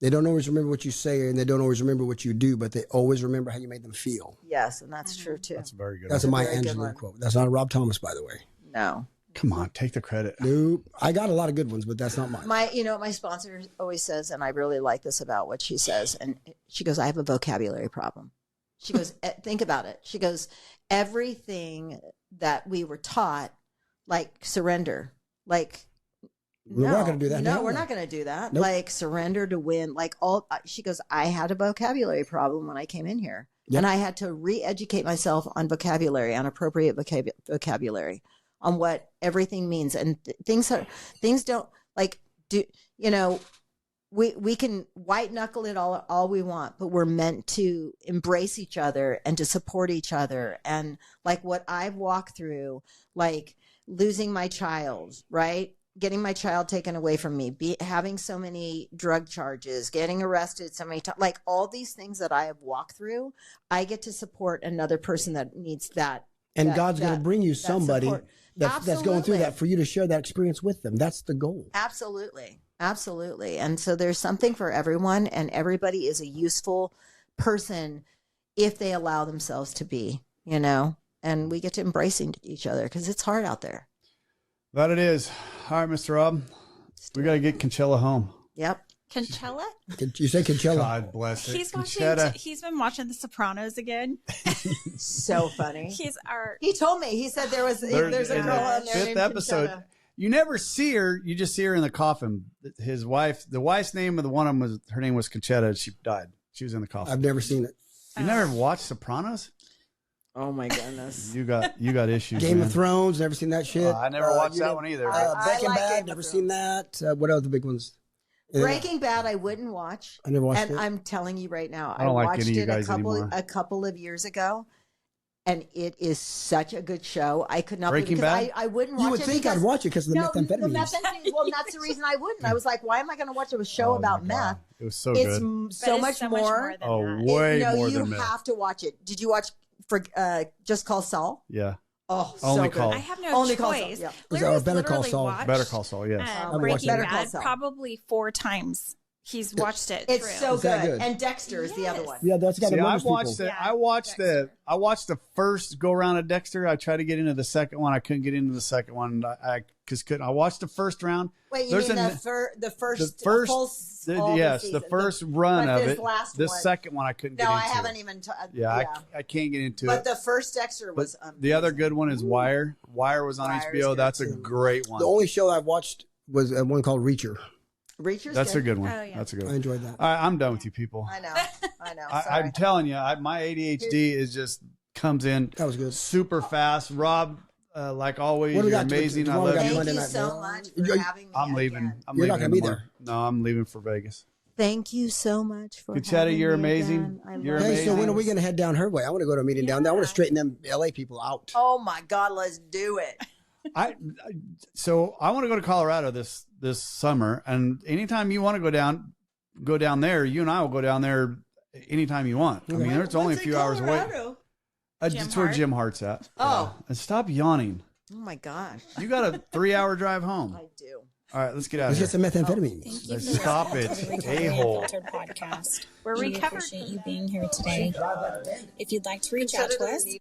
Speaker 3: they don't always remember what you say, and they don't always remember what you do, but they always remember how you made them feel.
Speaker 2: Yes, and that's true too.
Speaker 1: That's very good.
Speaker 3: That's a Maya Angelou quote. That's not a Rob Thomas, by the way.
Speaker 2: No.
Speaker 1: Come on, take the credit.
Speaker 3: Nope. I got a lot of good ones, but that's not mine.
Speaker 2: My sponsor always says, and I really like this about what she says, and she goes, I have a vocabulary problem. She goes, think about it. She goes, everything that we were taught, like surrender, like
Speaker 3: we're not going to do that.
Speaker 2: No, we're not going to do that.
Speaker 3: Nope.
Speaker 2: Like surrender to win. Like she goes, I had a vocabulary problem when I came in here, and I had to re-educate myself on vocabulary, on appropriate vocabulary, on what everything means, and things don't like we can white knuckle it all we want, but we're meant to embrace each other and to support each other. And like what I've walked through, like losing my child, right? Getting my child taken away from me, having so many drug charges, getting arrested so many times, like all these things that I have walked through, I get to support another person that needs that.
Speaker 3: And God's going to bring you somebody that's going through that for you to share that experience with them. That's the goal.
Speaker 2: Absolutely. Absolutely. And so there's something for everyone, and everybody is a useful person if they allow themselves to be, and we get to embracing each other because it's hard out there.
Speaker 1: That it is. All right, Mr. Rob, we got to get Concetta home.
Speaker 2: Yep.
Speaker 4: Concetta?
Speaker 3: You say Concetta?
Speaker 1: God bless it.
Speaker 4: He's been watching The Sopranos again.
Speaker 2: So funny.
Speaker 4: He
Speaker 2: told me. He said there's a girl on there named
Speaker 1: episode.
Speaker 2: Concetta.
Speaker 1: You never see her. You just see her in the coffin. His wife, the wife's name of the one of them her name was Concetta. She died. She was in the coffin.
Speaker 3: I've never seen it.
Speaker 1: You never watched Sopranos?
Speaker 2: Oh my goodness.
Speaker 1: You got issues.
Speaker 3: Game of Thrones. Never seen that shit.
Speaker 1: I never watched that one either.
Speaker 3: Breaking Bad. Never seen that. What are the big ones?
Speaker 2: Breaking Bad, I wouldn't watch.
Speaker 3: I never watched it.
Speaker 2: And I'm telling you right now,
Speaker 1: I don't like
Speaker 2: watched
Speaker 1: any of you
Speaker 2: it
Speaker 1: guys anymore.
Speaker 2: a couple of years ago, and it is such a good show. I could not
Speaker 1: Breaking Bad?
Speaker 2: I wouldn't watch it.
Speaker 3: You would think I'd watch it because of the methamphetamine.
Speaker 2: Well, that's the reason I wouldn't. I was like, why am I going to watch a show about meth?
Speaker 1: It was so
Speaker 2: It's
Speaker 1: good.
Speaker 2: so much more.
Speaker 4: Than that.
Speaker 1: Way more than
Speaker 2: you
Speaker 1: meth.
Speaker 2: have to watch it. Did you watch Just Call Saul?
Speaker 1: Yeah.
Speaker 2: Oh,
Speaker 1: Only
Speaker 2: so good.
Speaker 1: Call.
Speaker 4: I have no
Speaker 2: Only Call
Speaker 4: choice.
Speaker 2: Saul, yeah.
Speaker 4: Larry's
Speaker 3: Better Call
Speaker 4: literally
Speaker 3: Saul.
Speaker 4: watched,
Speaker 1: Better Call Saul, yes.
Speaker 3: watched
Speaker 4: Breaking
Speaker 2: Better Call
Speaker 4: Bad
Speaker 2: Saul.
Speaker 4: probably 4 times. He's watched it.
Speaker 2: It's
Speaker 4: through.
Speaker 2: so
Speaker 3: Is that
Speaker 2: good.
Speaker 3: good?
Speaker 2: And Dexter is the other one.
Speaker 3: Yeah, that's got
Speaker 1: See,
Speaker 3: to
Speaker 1: I
Speaker 3: remember
Speaker 1: watched
Speaker 3: people.
Speaker 1: it. I watched the first go around of Dexter. I tried to get into the second one. I couldn't get into the second one. I watched the first round.
Speaker 2: Wait, you mean the first
Speaker 1: run
Speaker 2: But
Speaker 1: of
Speaker 2: this
Speaker 1: it.
Speaker 2: last
Speaker 1: The
Speaker 2: one-
Speaker 1: second one I couldn't get
Speaker 2: No,
Speaker 1: into.
Speaker 2: I haven't even.
Speaker 1: I can't get into
Speaker 2: But
Speaker 1: it.
Speaker 2: the first Dexter was.
Speaker 1: The other good one is Wire. Wire was on
Speaker 2: Wire is
Speaker 1: HBO.
Speaker 2: good,
Speaker 1: That's a
Speaker 2: too.
Speaker 1: great one.
Speaker 3: The only show I've watched was one called Reacher.
Speaker 2: Reacher's
Speaker 1: That's
Speaker 2: good.
Speaker 1: a good one.
Speaker 4: Oh, yeah.
Speaker 1: That's a good
Speaker 3: I
Speaker 1: one.
Speaker 3: enjoyed that.
Speaker 1: All right, I'm done with you people.
Speaker 2: I know.
Speaker 1: I'm telling you, my ADHD is just comes in
Speaker 3: That was good.
Speaker 1: super fast. Rob, like always,
Speaker 3: What do we
Speaker 1: you're
Speaker 3: got?
Speaker 1: amazing. I
Speaker 3: Tomorrow
Speaker 1: love
Speaker 3: we got
Speaker 1: you.
Speaker 2: Thank
Speaker 3: Monday
Speaker 2: you
Speaker 3: night,
Speaker 2: so
Speaker 3: man.
Speaker 2: much
Speaker 3: You-
Speaker 2: for having me.
Speaker 1: I'm leaving.
Speaker 2: again.
Speaker 1: I'm
Speaker 3: You're
Speaker 1: leaving
Speaker 3: not gonna be
Speaker 1: tomorrow.
Speaker 3: there.
Speaker 1: No, I'm leaving for Vegas.
Speaker 2: Thank you so much for
Speaker 1: Concetta,
Speaker 2: having
Speaker 1: you're
Speaker 2: me
Speaker 1: amazing.
Speaker 2: again. I
Speaker 1: You're
Speaker 2: love
Speaker 3: Okay, so
Speaker 1: amazing.
Speaker 3: when are we going to head down her way? I want to go to a meeting down there. I want to straighten them LA people out.
Speaker 2: Oh my God, let's do it.
Speaker 1: So I want to go to Colorado this summer, and anytime you want to go down there, you and I will go down there anytime you want. I mean, it's only a few hours away. It's where Jim Hart's at.
Speaker 2: Oh.
Speaker 1: And stop yawning.
Speaker 2: Oh my gosh.
Speaker 1: You got a 3-hour drive home.
Speaker 2: I do.
Speaker 1: All right, let's get out of
Speaker 3: Let's
Speaker 1: here.
Speaker 3: get some methamphetamines.
Speaker 4: Thank you.
Speaker 1: Stop it, a-hole.
Speaker 4: Podcast.
Speaker 6: We're
Speaker 4: We
Speaker 6: recovered.
Speaker 4: appreciate you being here today. If you'd like to reach out to us,